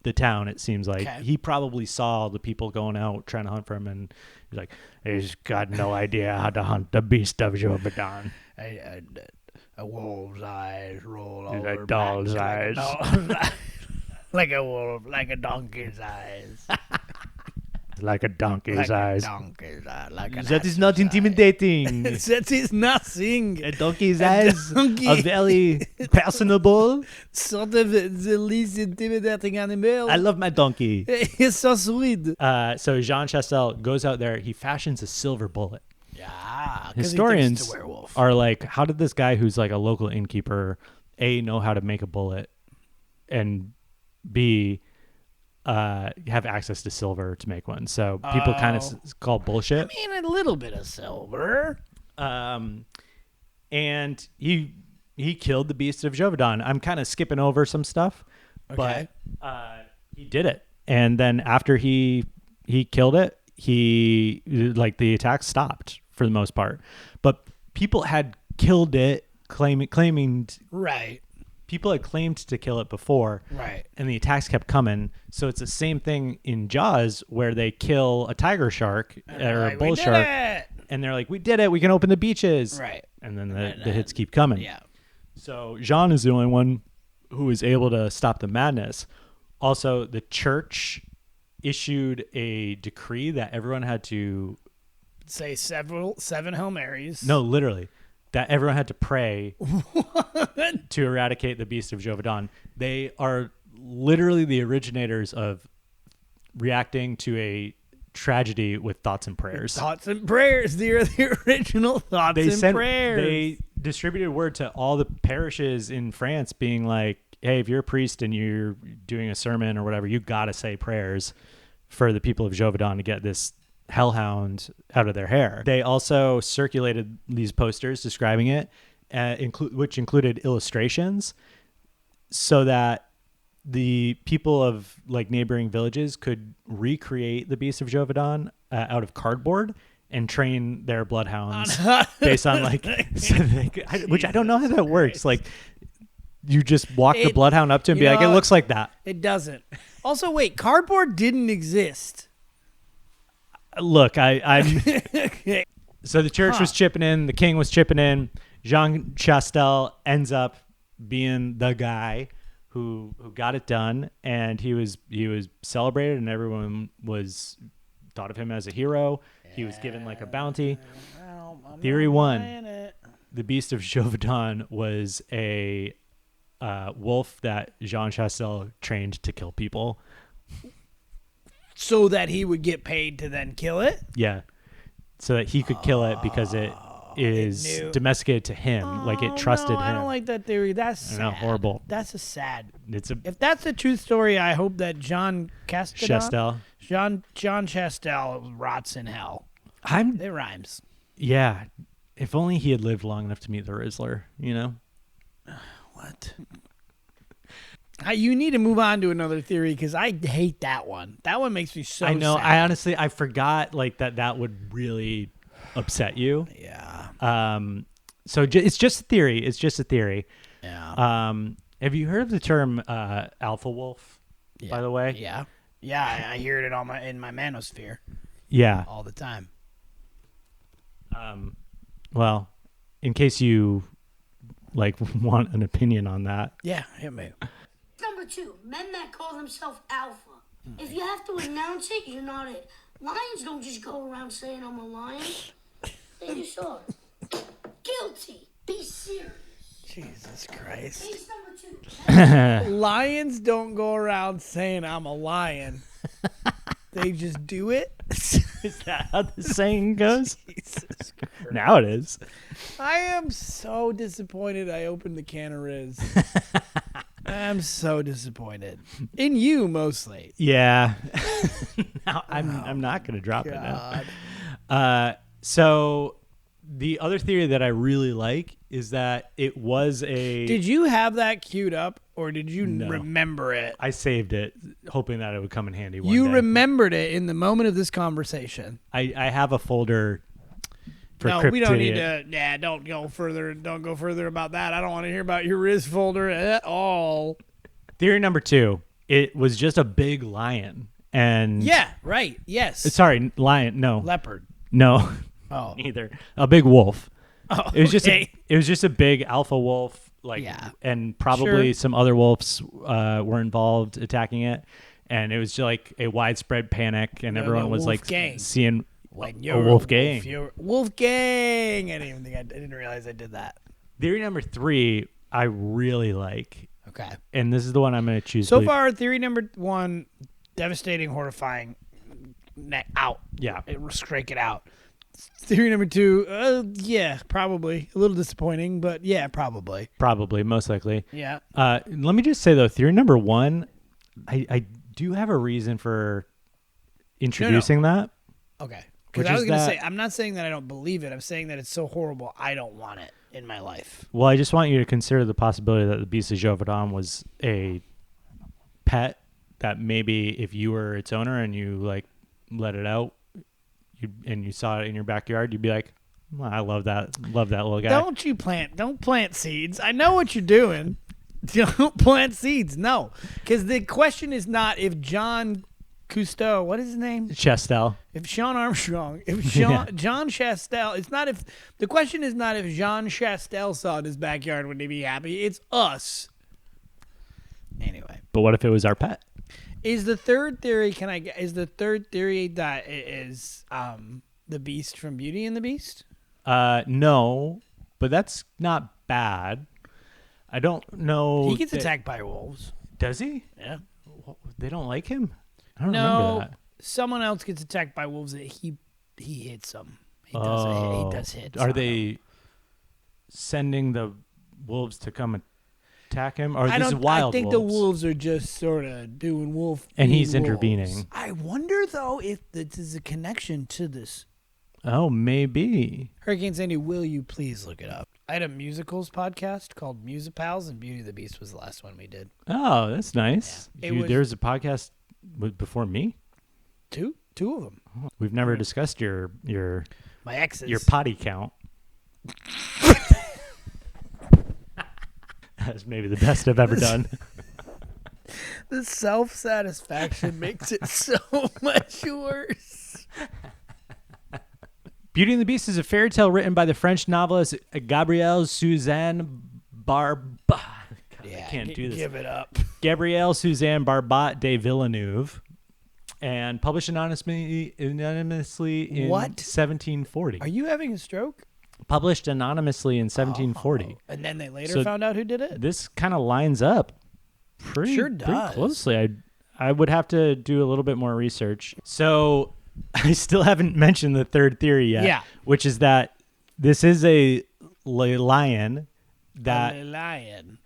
the town, it seems like. Okay. He probably saw the people going out trying to hunt for him. And he's like, he's got no idea how to hunt the beast of Gevaudan. A wolf's eyes roll He's over a doll's eyes. Like a wolf, like a donkey's eyes. Like a donkey's Like eyes. a donkey's eyes. Like an That is not intimidating. That is nothing. A donkey's A eyes donkey. are very personable. Sort of the least intimidating animal. I love my donkey. It's so sweet. So Jean Chastel goes out there. He fashions a silver bullet. Yeah. Historians are like, how did this guy who's like a local innkeeper, A, know how to make a bullet, and B, have access to silver to make one? So people kind of call bullshit. I mean, a little bit of silver. And he killed the beast of Gevaudan. I'm kind of skipping over some stuff, Okay. but he did it. And then after he killed it, the attack stopped for the most part. But people had killed it, claiming Right. people had claimed to kill it before. Right. And the attacks kept coming. So it's the same thing in Jaws where they kill a tiger shark or a bull shark. And they're like, we did it. We can open the beaches. Right. And then the hits keep coming. Yeah. So Jean is the only one who was able to stop the madness. Also, the church issued a decree that everyone had to... Say 7 Hail Marys. No, literally. That everyone had to pray to eradicate the beast of Gevaudan. They are literally the originators of reacting to a tragedy with thoughts and prayers. Thoughts and prayers. The original thoughts and prayers. They distributed word to all the parishes in France being like, hey, if you're a priest and you're doing a sermon or whatever, you got to say prayers for the people of Gevaudan to get this hellhound out of their hair. They also circulated these posters describing it, which included illustrations so that the people of like neighboring villages could recreate the beast of Gevaudan out of cardboard and train their bloodhounds based on like, which I don't know how that works. Like you just walk the bloodhound up to him and be like, it looks like that. It doesn't. Also, wait, cardboard didn't exist. Look, I'm so the church was chipping in, the king was chipping in. Jean Chastel ends up being the guy who got it done, and he was celebrated, and everyone thought of him as a hero. He was given like a bounty. Theory 1, the beast of Gevaudan was a wolf that Jean Chastel trained to kill people. So that he would get paid to then kill it? Yeah. So that he could kill it because it is domesticated to him. Like it trusted him. I don't like that theory. That's sad. I know, horrible. That's a sad. If that's a true story, I hope that John Chastel rots in hell. It rhymes. Yeah. If only he had lived long enough to meet the Rizzler, you know? What? You need to move on to another theory because I hate that one. That one makes me so I know. sad. I forgot like that would really upset you. Yeah. So it's just a theory. It's just a theory. Yeah. Have you heard of the term alpha wolf? Yeah. By the way. Yeah. Yeah. I hear it in my manosphere. Yeah. All the time. Well, in case you like want an opinion on that. Yeah. Hit me. Number 2, men that call themselves alpha. If you have to announce it, you're not it. Lions don't just go around saying I'm a lion. They just are. Guilty. Be serious. Jesus Christ. Case number 2. Lions don't go around saying I'm a lion. They just do it. Is that how the saying goes? Jesus Christ. Now it is. I am so disappointed I opened the can of Riz. I'm so disappointed. In you, mostly. Yeah. Now, I'm not going to drop it now. So the other theory that I really like is that it was a... Did you have that queued up, or did you No. remember it? I saved it, hoping that it would come in handy one You day. remembered it in the moment of this conversation. I have a folder for No, Cryptidiot. we don't need to. Yeah, don't go further. Don't go further about that. I don't want to hear about your Riz folder at all. Theory number 2, it was just a big lion. And Yeah, right. Yes. sorry, lion. No, Leopard. no, Oh. neither. A big wolf. Oh, It was okay. it was just a big alpha wolf, like, Yeah. and probably Sure. some other wolves were involved attacking it, and it was just like a widespread panic, and everyone was like Wolfgang. seeing When a you're wolf gang. Wolfgang. I didn't realize I did that. Theory number 3, I really like, Okay. and this is the one I'm going to choose. So far, theory number 1, devastating, horrifying. Out. Yeah. Strike it out. Theory number 2, yeah, probably a little disappointing, but yeah, probably. Probably, most likely. Yeah. Let me just say though, theory number 1, I do have a reason for introducing that. Okay. Because Which I was is going to that- say, I'm not saying that I don't believe it. I'm saying that it's so horrible, I don't want it in my life. Well, I just want you to consider the possibility that the beast of Gevaudan was a pet that maybe if you were its owner and you like let it out, you saw it in your backyard, you'd be like, well, I love that little guy. Don't plant seeds. I know what you're doing. Don't plant seeds. No. Because the question is not if John Cousteau, what is his name? Chastel. If Sean Armstrong, Yeah. John Chastel, it's not if the question is not if Jean Chastel saw it in his backyard, would he be happy? It's us. Anyway. But what if it was our pet? Is the third theory that it is the Beast from Beauty and the Beast? No, but that's not bad. I don't know. He gets attacked by wolves. Does he? Yeah. They don't like him? I don't remember No, that. someone else gets attacked by wolves. That he hits them. He does hits. Are on them. they sending the wolves to come attack him? Or I this is don't. wild I think wolves? the wolves are just sort of doing wolf. And he's wolves. intervening. I wonder though if this is a connection to this. Oh, maybe. Hurricane Sandy, will you please look it up? I had a musicals podcast called Musipals, and Beauty and the Beast was the last one we did. Oh, that's nice. Yeah. It was- There was a podcast before me? Two of them. We've never discussed your My exes. your potty count. That's maybe the best I've ever done. The self-satisfaction makes it so much worse. Beauty and the Beast is a fairy tale written by the French novelist Gabrielle Suzanne Barbat. Yeah, I can't do this. Give it up. Gabrielle Suzanne Barbat de Villeneuve, and published anonymously in What? 1740. Are you having a stroke? Published anonymously in 1740. And then they later So found out who did it? This kind of lines up pretty does. closely. I would have to do a little bit more research. So I still haven't mentioned the third theory yet. Yeah. Which is that this is a lion that A lion.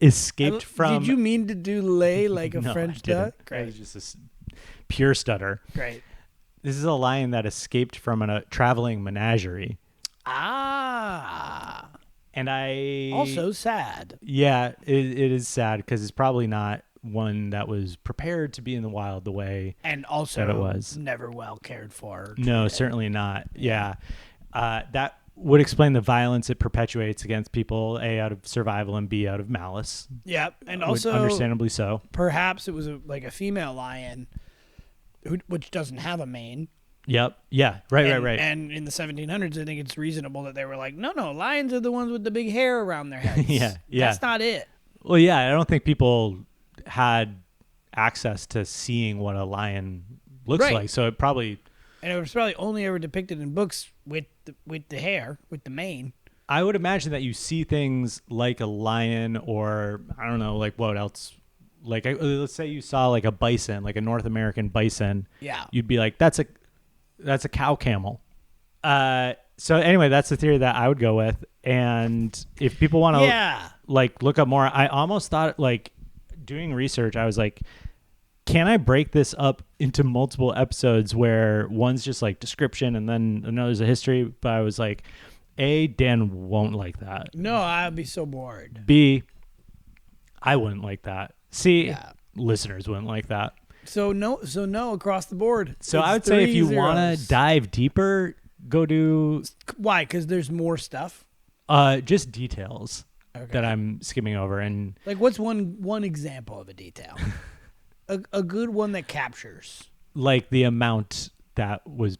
escaped from. Did you mean to do lay like a No, French I didn't. duck? It Great. was just a pure stutter. Great. This is a lion that escaped from a traveling menagerie. Ah. And I Also sad. yeah, it is sad because it's probably not one that was prepared to be in the wild the way. And also That it was. never well cared for. No, certainly not. Yeah, that would explain the violence it perpetuates against people. A, out of survival, and B, out of malice. Yep. And Would- also understandably so. perhaps it was like a female lion which doesn't have a mane. Yep. Yeah. Right. And, right. And in the 1700s, I think it's reasonable that they were like, no, lions are the ones with the big hair around their heads. Yeah. That's not it. Well, yeah. I don't think people had access to seeing what a lion looks Right. like, so it probably. And it was probably only ever depicted in books with the hair, with the mane. I would imagine that you see things like a lion, or I don't know, like what else? Like let's say you saw like a bison, like a North American bison. Yeah. You'd be like, that's a cow camel. So anyway, that's the theory that I would go with. And if people want to Yeah. like look up more, I almost thought, like, doing research, I was like, can I break this up into multiple episodes where one's just like description and then another's a history? But I was like, A, Dan won't like that. No, I'd be so bored. B, I wouldn't like that. C, Yeah. listeners wouldn't like that. So no across the board. So It's I would say if 3 you want zeros. to dive deeper, go do Why? Because there's more stuff. just details Okay. that I'm skimming over. And Like, what's one example of a detail? a good one that captures like the amount that was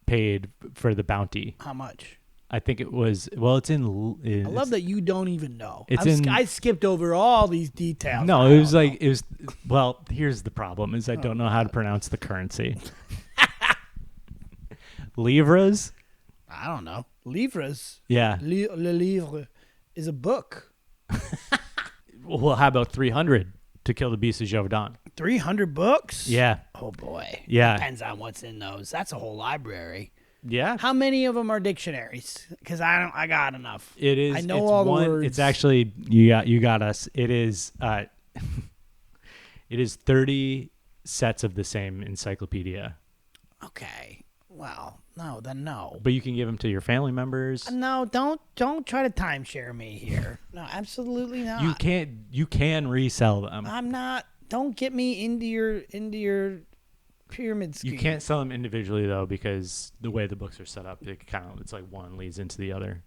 paid for the bounty. how much. I think it was, well, it's in. I love that you don't even know. It's in- I skipped over all these details. No, I it was don't like, know. it was, well, here's the problem is I don't know how to pronounce the currency. Livres? I don't know. Livres. Yeah. Le livre is a book. Well, how about 300 to kill the beast of Gevaudan? 300 books? Yeah. Oh, boy. Yeah. Depends on what's in those. That's a whole library. Yeah. How many of them are dictionaries? Because I got enough. It is. I know it's all the one, words. It's actually, you got us. It is, it is 30 sets of the same encyclopedia, Okay. Well, no, then no. but you can give them to your family members. No, don't try to timeshare me here. No, absolutely not. You can resell them. I'm not. Don't get me into your pyramid scheme. You can't sell them individually though, because the way the books are set up, it's like one leads into the other.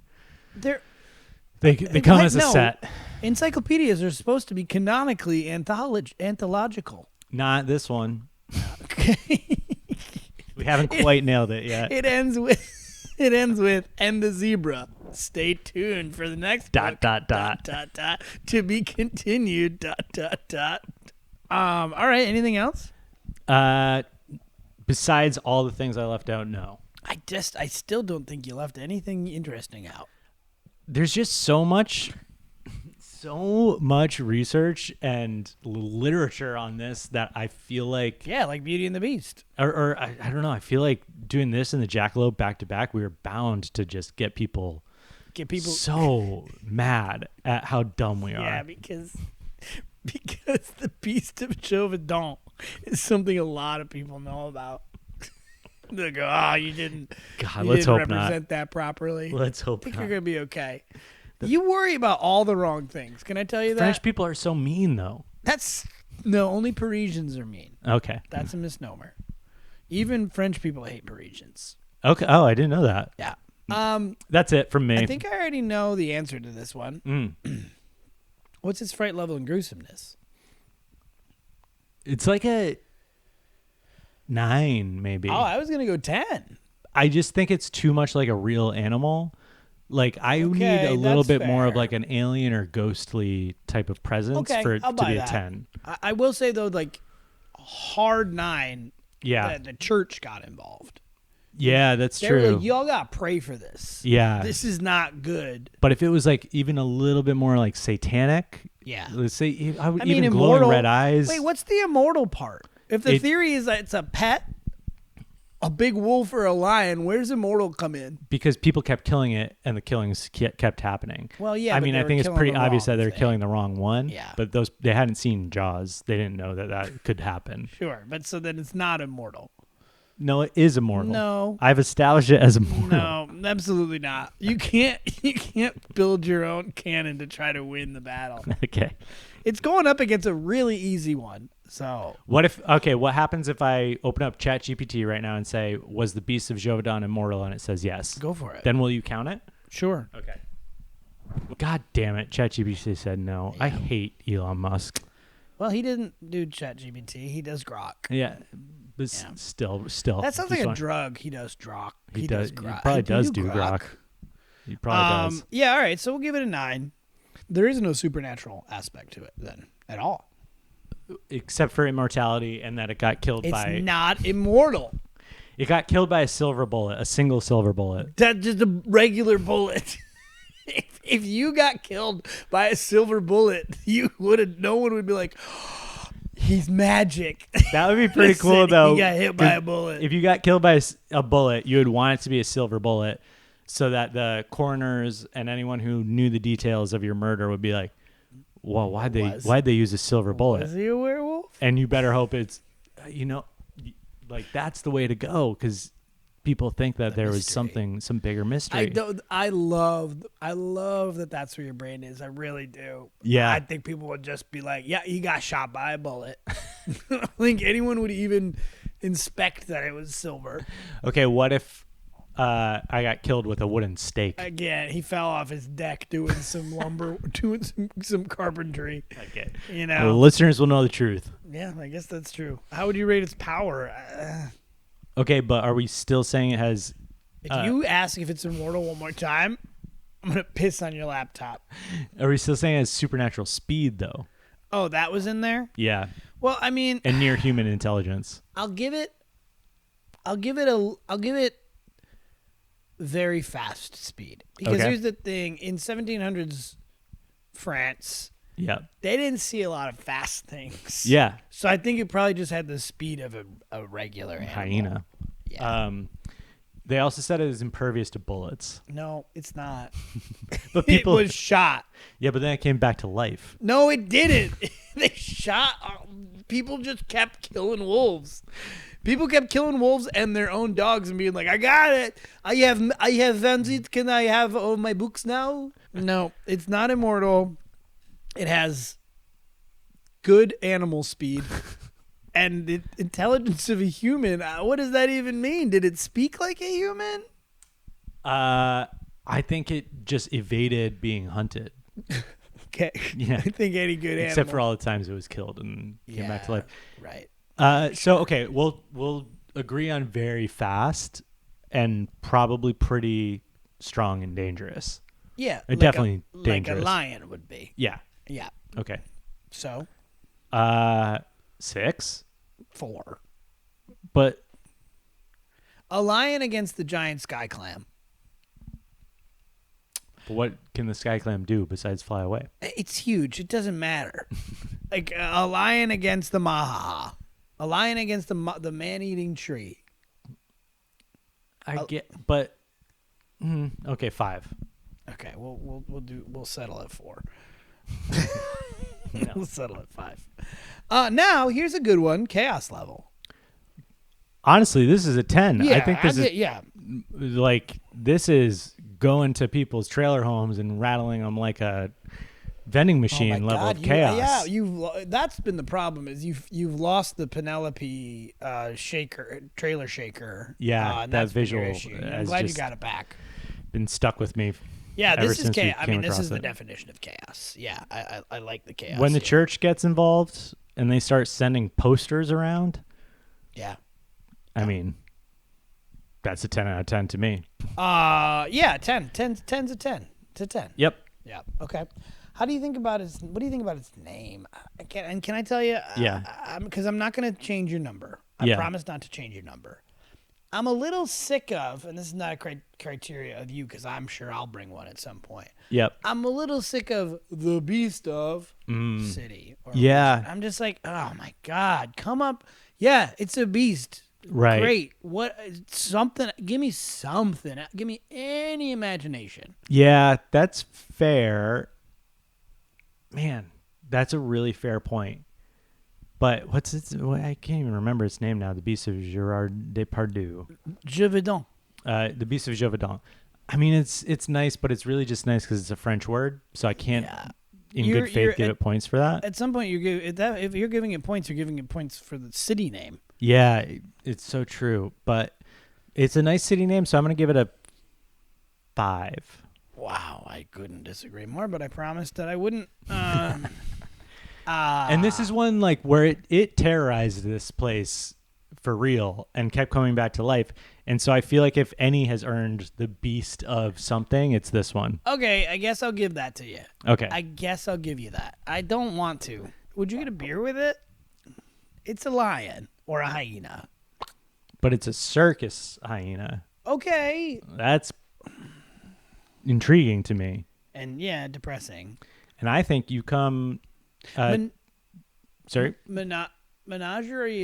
They come What? as a No. set. Encyclopedias are supposed to be canonically anthological. Not this one. Okay. We haven't quite nailed it yet. It ends with and the zebra. Stay tuned for the next book. Dot. To be continued. All right. Anything else? Besides all the things I left out, no. I still don't think you left anything interesting out. There's just so much so much research and literature on this that I feel like, Yeah, like Beauty and the Beast. or I don't know. I feel like doing this and the Jackalope back to back, we were bound to just get people so mad at how dumb we are. Yeah, because the Beast of Gevaudan is something a lot of people know about. They go, oh, you didn't Let's hope not. represent that properly. Let's I hope think not. you're going to be okay. You worry about all the wrong things. Can I tell you that? French people are so mean, though. No, only Parisians are mean. Okay. That's a misnomer. Even French people hate Parisians. Okay. Oh, I didn't know that. Yeah. That's it from me. I think I already know the answer to this one. Mm. What's its fright level and gruesomeness? It's like a 9, maybe. Oh, I was going to go 10. I just think it's too much like a real animal. Like I need Okay, a little that's bit more of fair. like an alien or ghostly type of presence Okay, for it I'll to buy be that. a 10. I will say, though, like, hard 9, Yeah. the church got involved. Yeah, that's They were true. like, y'all got to pray for this. Yeah. This is not good. But if it was like even a little bit more like satanic, Yeah. let's say I would I mean, even glowing immortal. red eyes. Wait, what's the immortal part? If the It- theory is that it's a pet, a big wolf or a lion, where's immortal come in? Because people kept killing it and the killings kept happening. Well, yeah, I but mean, they I were think it's killing pretty the obvious that wrong they're thing. killing the wrong one. Yeah. But they hadn't seen Jaws. They didn't know that could happen. Sure, but so then it's not immortal. No, it is immortal. No. I've established it as immortal. No, absolutely not. You can't build your own cannon to try to win the battle. Okay. It's going up against a really easy one. So What happens if I open up ChatGPT right now and say, was the Beast of Gevaudan immortal? And it says yes. go for it. Then will you count it? Sure. Okay. God damn it. ChatGPT said no. I hate Elon Musk. Well, he didn't do ChatGPT. He does Grok. Yeah. But Yeah. still. That sounds like just a want- drug. He does Grok. He does. Grok. He probably Do does you do Grok. He probably does. Yeah, all right. So we'll give it a 9. There is no supernatural aspect to it then at all. Except for immortality and that it got killed It's by not immortal. it got killed by a single silver bullet. That's just a regular bullet. If you got killed by a silver bullet, no one would be like, he's magic. That would be pretty cool though. He got hit by a 'cause bullet. If you got killed by a bullet, you would want it to be a silver bullet so that the coroners and anyone who knew the details of your murder would be like, well, why'd they use a silver bullet? Was he a werewolf? And you better hope it's, like that's the way to go because people think that there was mystery. some bigger mystery. I love that that's where your brain is. I really do. Yeah. I think people would just be like, yeah, he got shot by a bullet. I don't think anyone would even inspect that it was silver. Okay, what if I got killed with a wooden stake? Again, he fell off his deck doing some lumber, doing some carpentry. Okay. You The know. listeners will know the truth. Yeah, I guess that's true. How would you rate its power? Okay, but are we still saying it has... If you ask if it's immortal one more time, I'm gonna piss on your laptop. Are we still saying it has supernatural speed, though? Oh, that was in there? Yeah. Well, I mean, And near human intelligence. I'll give it very fast speed. Because Okay. here's the thing, in 1700s France, Yeah. they didn't see a lot of fast things. Yeah. So I think it probably just had the speed of a regular animal. Hyena. Yeah. They also said it is impervious to bullets. No, it's not. But people... It was shot. Yeah, but then it came back to life. No, it didn't. They shot. People just kept killing wolves. People kept killing wolves and their own dogs and being like, "I got it. I have found it. Can I have all my books now?" No, it's not immortal. It has good animal speed and the intelligence of a human. What does that even mean? Did it speak like a human? I think it just evaded being hunted. Okay. Yeah. I think any good animal. Except for all the times it was killed and came back to life. Right. So okay, we'll agree on very fast and probably pretty strong and dangerous. Yeah. Definitely like dangerous. a lion would be. Yeah. Yeah. Okay. So 6. 4. But A lion against the giant sky clam. What can the sky clam do besides fly away? It's huge. It doesn't matter. Like a lion against the mahaha. A lion against the man-eating tree. I get, but okay, 5. Okay, we'll settle at 4. No. We'll settle at 5. Now here's a good one. Chaos level. Honestly, this is a 10. Yeah, I think this is yeah. like this is going to people's trailer homes and rattling them like a vending machine level of chaos. That's been the problem is you've lost the Penelope trailer shaker. Yeah, and that that's been your visual issue. I'm has glad you just got it back. been stuck with me. Yeah, ever this is since we chaos. I came mean, this across is the it. definition of chaos. Yeah, I like the chaos. When the here. church gets involved and they start sending posters around, Yeah. I mean, that's a 10 out of 10 to me. Yeah, 10. 10's a 10. It's a 10. Yep. Yeah. Okay. What do you think about its name? Can I tell you? Yeah. Because I'm not going to change your number. I Yeah. promise not to change your number. I'm a little sick of, and this is not a criteria of you, because I'm sure I'll bring one at some point. Yep. I'm a little sick of the beast of city. Or Yeah. region. I'm just like, oh my God, come up. Yeah, it's a beast. Right. Great. What something? Give me something. Give me any imagination. Yeah, that's fair. Man, that's a really fair point. But what's its? I can't even remember its name now. The Beast of Gerard Depardieu. Gevaudan. The Beast of Gevaudan. I mean, it's nice, but it's really just nice because it's a French word, so I can't, in good faith, give it points for that. At some point, if you're giving it points, you're giving it points for the city name. Yeah, it's so true. But it's a nice city name, so I'm gonna give it a 5. Wow, I couldn't disagree more, but I promised that I wouldn't. And this is one like where it terrorized this place for real and kept coming back to life. And so I feel like if any has earned the beast of something, it's this one. Okay, I guess I'll give that to you. Okay. I guess I'll give you that. I don't want to. Would you get a beer with it? It's a lion or a hyena. But it's a circus hyena. Okay. That's intriguing to me. And yeah, depressing. And I think you come... sorry? Menagerie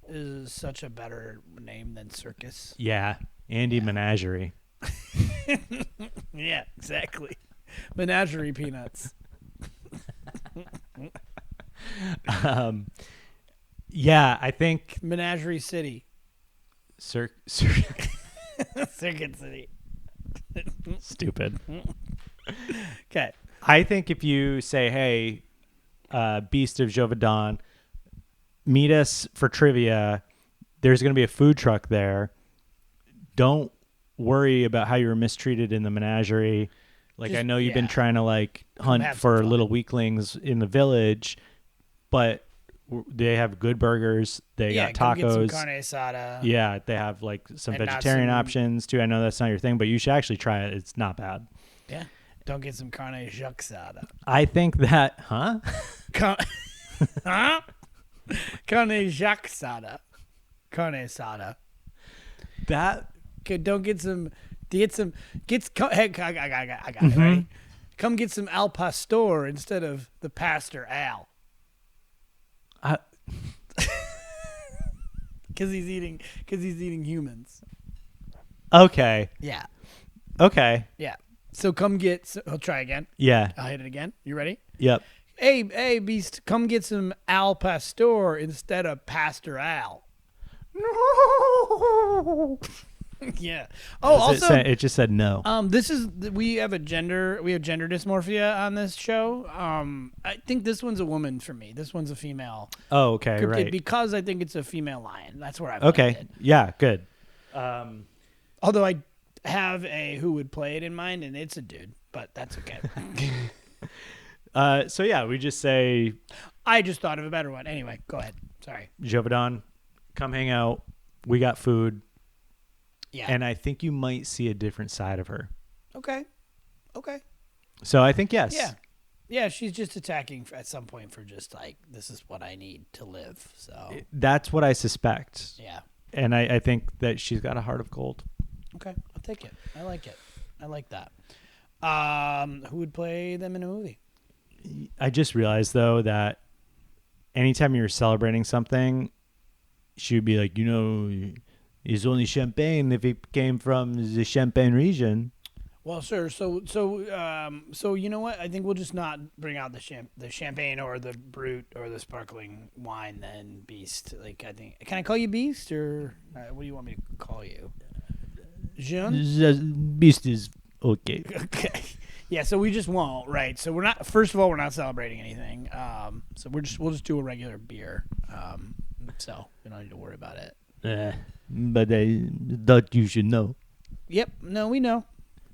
is such a better name than circus. Yeah. Andy Menagerie. Yeah, exactly. Menagerie peanuts. Yeah, I think... Menagerie City. Circuit City. Stupid. Okay. I think if you say, hey, Beast of Gevaudan, meet us for trivia. There's going to be a food truck there. Don't worry about how you were mistreated in the menagerie. Like, I know you've been trying to like hunt for little weaklings in the village, but they have good burgers. They got tacos. Get some carne asada. Yeah, they have like some And vegetarian options too. I know that's not your thing, but you should actually try it. It's not bad. Yeah. Don't get some carne jaxada. I think that, Huh? Carne jaxada. Carne asada. That Okay, don't get some. Hey, I got it. Ready? Come get some al pastor instead of the pastor Al. Because he's eating humans. okay. Yeah. Okay. Yeah. So come get. I'll try again. Yeah. I'll hit it again. You ready? Yep. Hey, Beast, come get some al pastor instead of Pastor Al. No. Yeah. Oh, also, it just said no. we have gender dysmorphia on this show. I think this one's a woman for me. This one's a female. Oh, okay, Cryptid right. because I think it's a female lion. That's where I've Okay. landed. Yeah, good. Although I have a who would play it in mind, and it's a dude, but that's okay. So yeah, we just say I just thought of a better one. Anyway, go ahead. Sorry. Gevaudan, come hang out. We got food. Yeah. And I think you might see a different side of her. Okay. So I think yes. Yeah. Yeah, she's just attacking at some point for just like, this is what I need to live. So That's what I suspect. yeah. And I think that she's got a heart of gold. Okay, I'll take it. I like it. I like that. Who would play them in a movie? I just realized though that anytime you're celebrating something, she would be like, it's only champagne if it came from the Champagne region. Well, sir. So you know what? I think we'll just not bring out the champagne or the brut or the sparkling wine. Then Beast. Like I think. Can I call you Beast or what do you want me to call you? Jean. The Beast is okay. Okay. Yeah. So we just won't. Right. So we're not. First of all, we're not celebrating anything. So we'll just do a regular beer. So we don't need to worry about it. But I thought you should know. Yep. No, we know.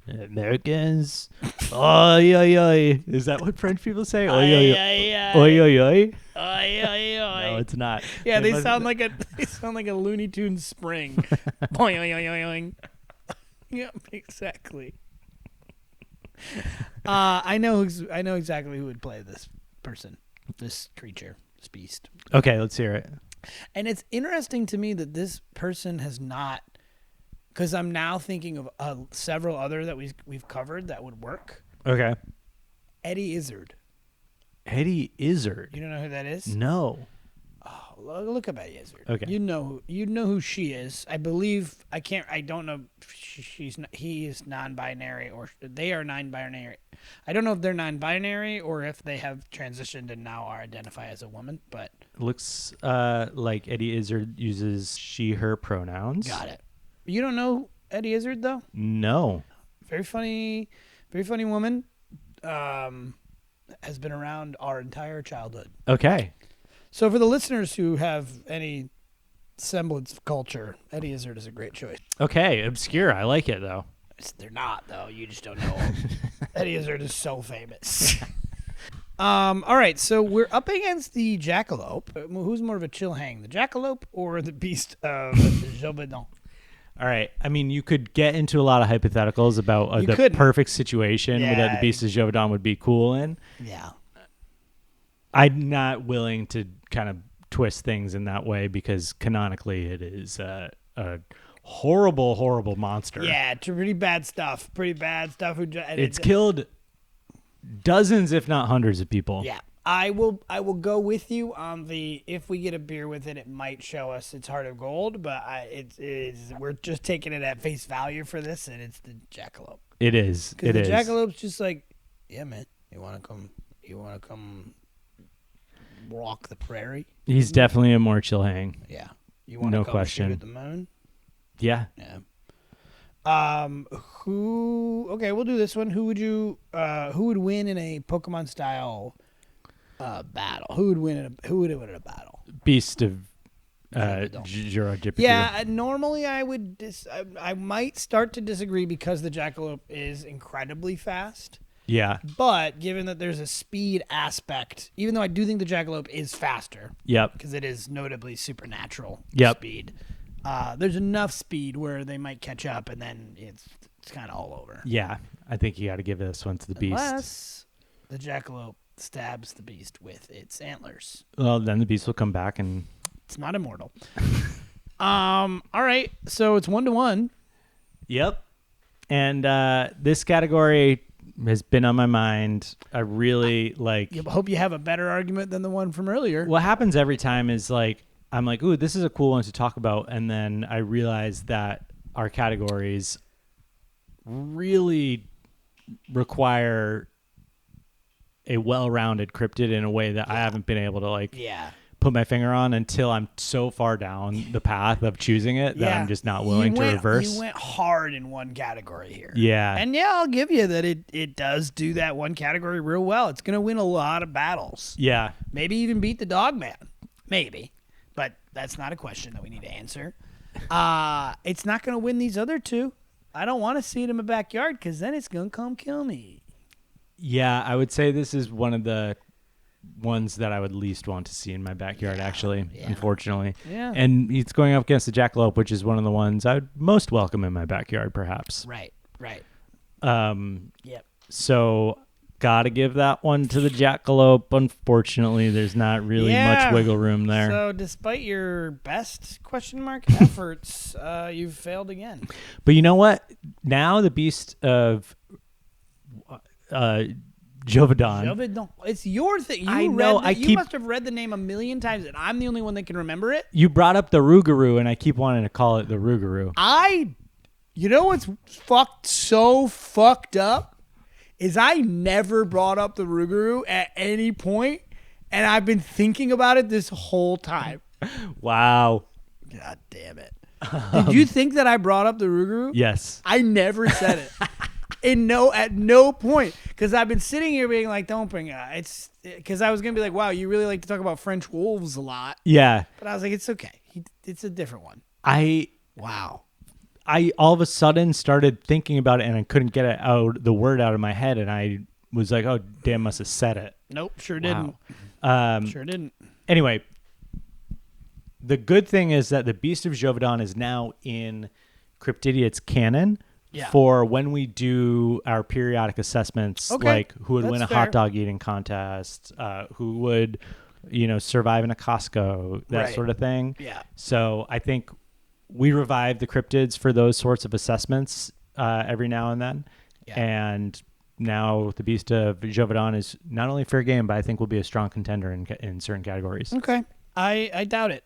Americans. Oi, oi, oi. Is that what French people say? Oi, oi, oi. Oi, oi, oi. No, it's not. Yeah, they must- sound like a Looney Tunes spring. Boing, oing, oing, oing. Yep, exactly. I know exactly who would play this person, this creature, this beast. Okay, let's hear it. And it's interesting to me that this person has not, because I'm now thinking of several other that we've covered that would work. Okay. Eddie Izzard. Eddie Izzard. You don't know who that is? No. Oh, look up Eddie Izzard. Okay. You know who she is. I believe I don't know. He is non-binary or they are non-binary. I don't know if they're non-binary or if they have transitioned and now are identify as a woman. But Looks like Eddie Izzard uses she/her pronouns. got it. You don't know Eddie Izzard though? No. Very funny woman. Has been around our entire childhood. Okay. So for the listeners who have any semblance of culture, Eddie Izzard is a great choice. Okay. Obscure. I like it though. They're not though. You just don't know him. Eddie Izzard is so famous. All right, so we're up against the jackalope. Who's more of a chill hang, the jackalope or the beast of Gevaudan? All right. I mean, you could get into a lot of hypotheticals about the couldn't. perfect situation that Yeah. the Beast of Gevaudan would be cool in. Yeah. I'm not willing to kind of twist things in that way because canonically it is a horrible, horrible monster. Yeah, pretty bad stuff. It's killed dozens, if not hundreds of people. Yeah. I will go with you on the if we get a beer with it, it might show us it's heart of gold, but we're just taking it at face value for this, and it's the jackalope. It is. Because It the is. jackalope's just like, yeah, man, you want to come walk the prairie? He's definitely a more chill hang. Yeah. You want to No come question. shoot at the moon? Yeah. Yeah. Okay, we'll do this one. Who would win in a Pokemon style battle? Who would win in a battle? Beast of Gevaudan. Jirajipitu. Yeah, normally I would I might start to disagree because the jackalope is incredibly fast. Yeah. But given that there's a speed aspect, even though I do think the jackalope is faster Yep. because it is notably supernatural speed, there's enough speed where they might catch up and then it's kind of all over. Yeah. I think you got to give this one to the Beast. Unless the jackalope stabs the beast with its antlers. Well, then the Beast will come back and... It's not immortal. All right, so it's 1-1. Yep. And this category has been on my mind. I really like... I hope you have a better argument than the one from earlier. What happens every time is like, I'm like, ooh, this is a cool one to talk about. And then I realize that our categories really require a well-rounded cryptid in a way that I haven't been able to put my finger on until I'm so far down the path of choosing it that I'm just not willing to reverse. You went hard in one category here. Yeah. And yeah, I'll give you that it does do that one category real well. It's going to win a lot of battles. Yeah. Maybe even beat the Dogman. Maybe. But that's not a question that we need to answer. It's not going to win these other two. I don't want to see it in my backyard because then it's going to come kill me. Yeah, I would say this is one of the ones that I would least want to see in my backyard, unfortunately. Yeah. And it's going up against the jackalope, which is one of the ones I would most welcome in my backyard, perhaps. Right. Yep. So, gotta give that one to the jackalope. Unfortunately, there's not really much wiggle room there. So, despite your best efforts, you've failed again. But you know what? Now the beast of... Gevaudan. Gevaudan. It's your thing. You I know, You must have read the name a million times, and I'm the only one that can remember it. You brought up the Rougarou, and I keep wanting to call it the Rougarou. You know what's fucked up is I never brought up the Rougarou at any point, and I've been thinking about it this whole time. Wow. God damn it. Did you think that I brought up the Rougarou? Yes. I never said it. At no point, because I've been sitting here being like, don't bring it. It's because I was gonna be like, wow, you really like to talk about French wolves a lot. Yeah. But I was like, it's okay. It's a different one. Wow. I all of a sudden started thinking about it, and I couldn't get the word out of my head, and I was like, oh, damn, must have said it. Nope, sure didn't. Sure didn't. Anyway, the good thing is that the Beast of Gevaudan is now in Cryptidiots canon. Yeah. For when we do our periodic assessments, like who would win a hot dog eating contest, who would, survive in a Costco, that sort of thing. Yeah. So I think we revive the cryptids for those sorts of assessments every now and then. Yeah. And now the Beast of Gevaudan is not only fair game, but I think will be a strong contender in certain categories. Okay. I doubt it.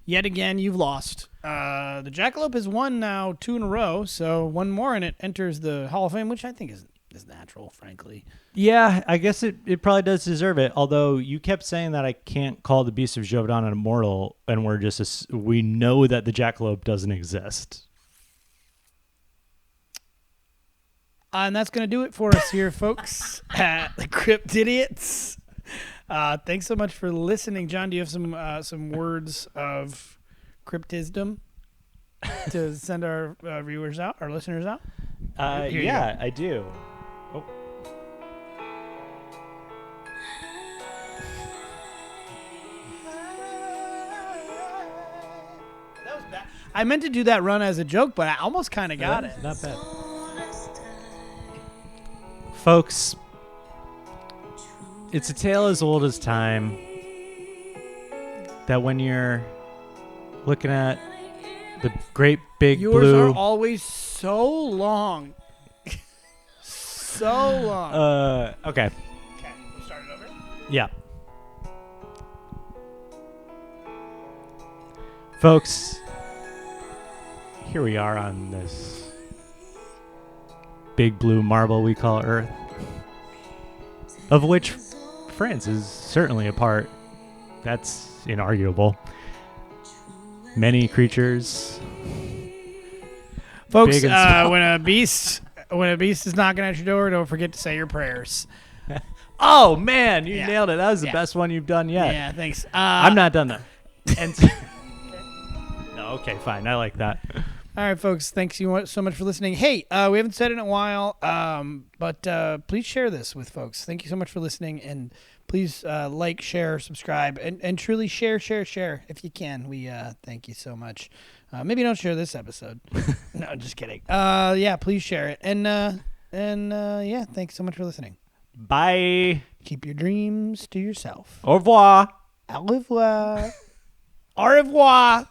Yet again, you've lost. The Jackalope has won now 2 in a row, so one more and it enters the Hall of Fame, which I think is natural, frankly. Yeah, I guess it probably does deserve it. Although you kept saying that I can't call the Beast of Gevaudan an immortal, and we know that the Jackalope doesn't exist. And that's going to do it for us here, folks, at the Cryptidiots. Thanks so much for listening. John, do you have some words of cryptism to send our viewers out, our listeners out? Yeah, I do. Oh. That was bad. I meant to do that run as a joke, but I almost kind of got it. Not bad. Folks, it's a tale as old as time that when you're looking at the great big Yours blue... are always so long. So long. Okay. Okay, we'll start it over? Yeah. Folks, here we are on this big blue marble we call Earth, of which France is certainly a part. That's inarguable. Many creatures. Folks, big and small. when a beast is knocking at your door, don't forget to say your prayers. Oh man, you nailed it. That was the Yeah. best one you've done yet. Yeah, thanks. I'm not done though. And no, okay, fine. I like that. All right, folks. Thanks you so much for listening. Hey, we haven't said it in a while, but please share this with folks. Thank you so much for listening, and please like, share, subscribe, and truly share if you can. We thank you so much. Maybe don't share this episode. No, just kidding. Yeah, please share it, and yeah, thanks so much for listening. Bye. Keep your dreams to yourself. Au revoir. Au revoir. Au revoir.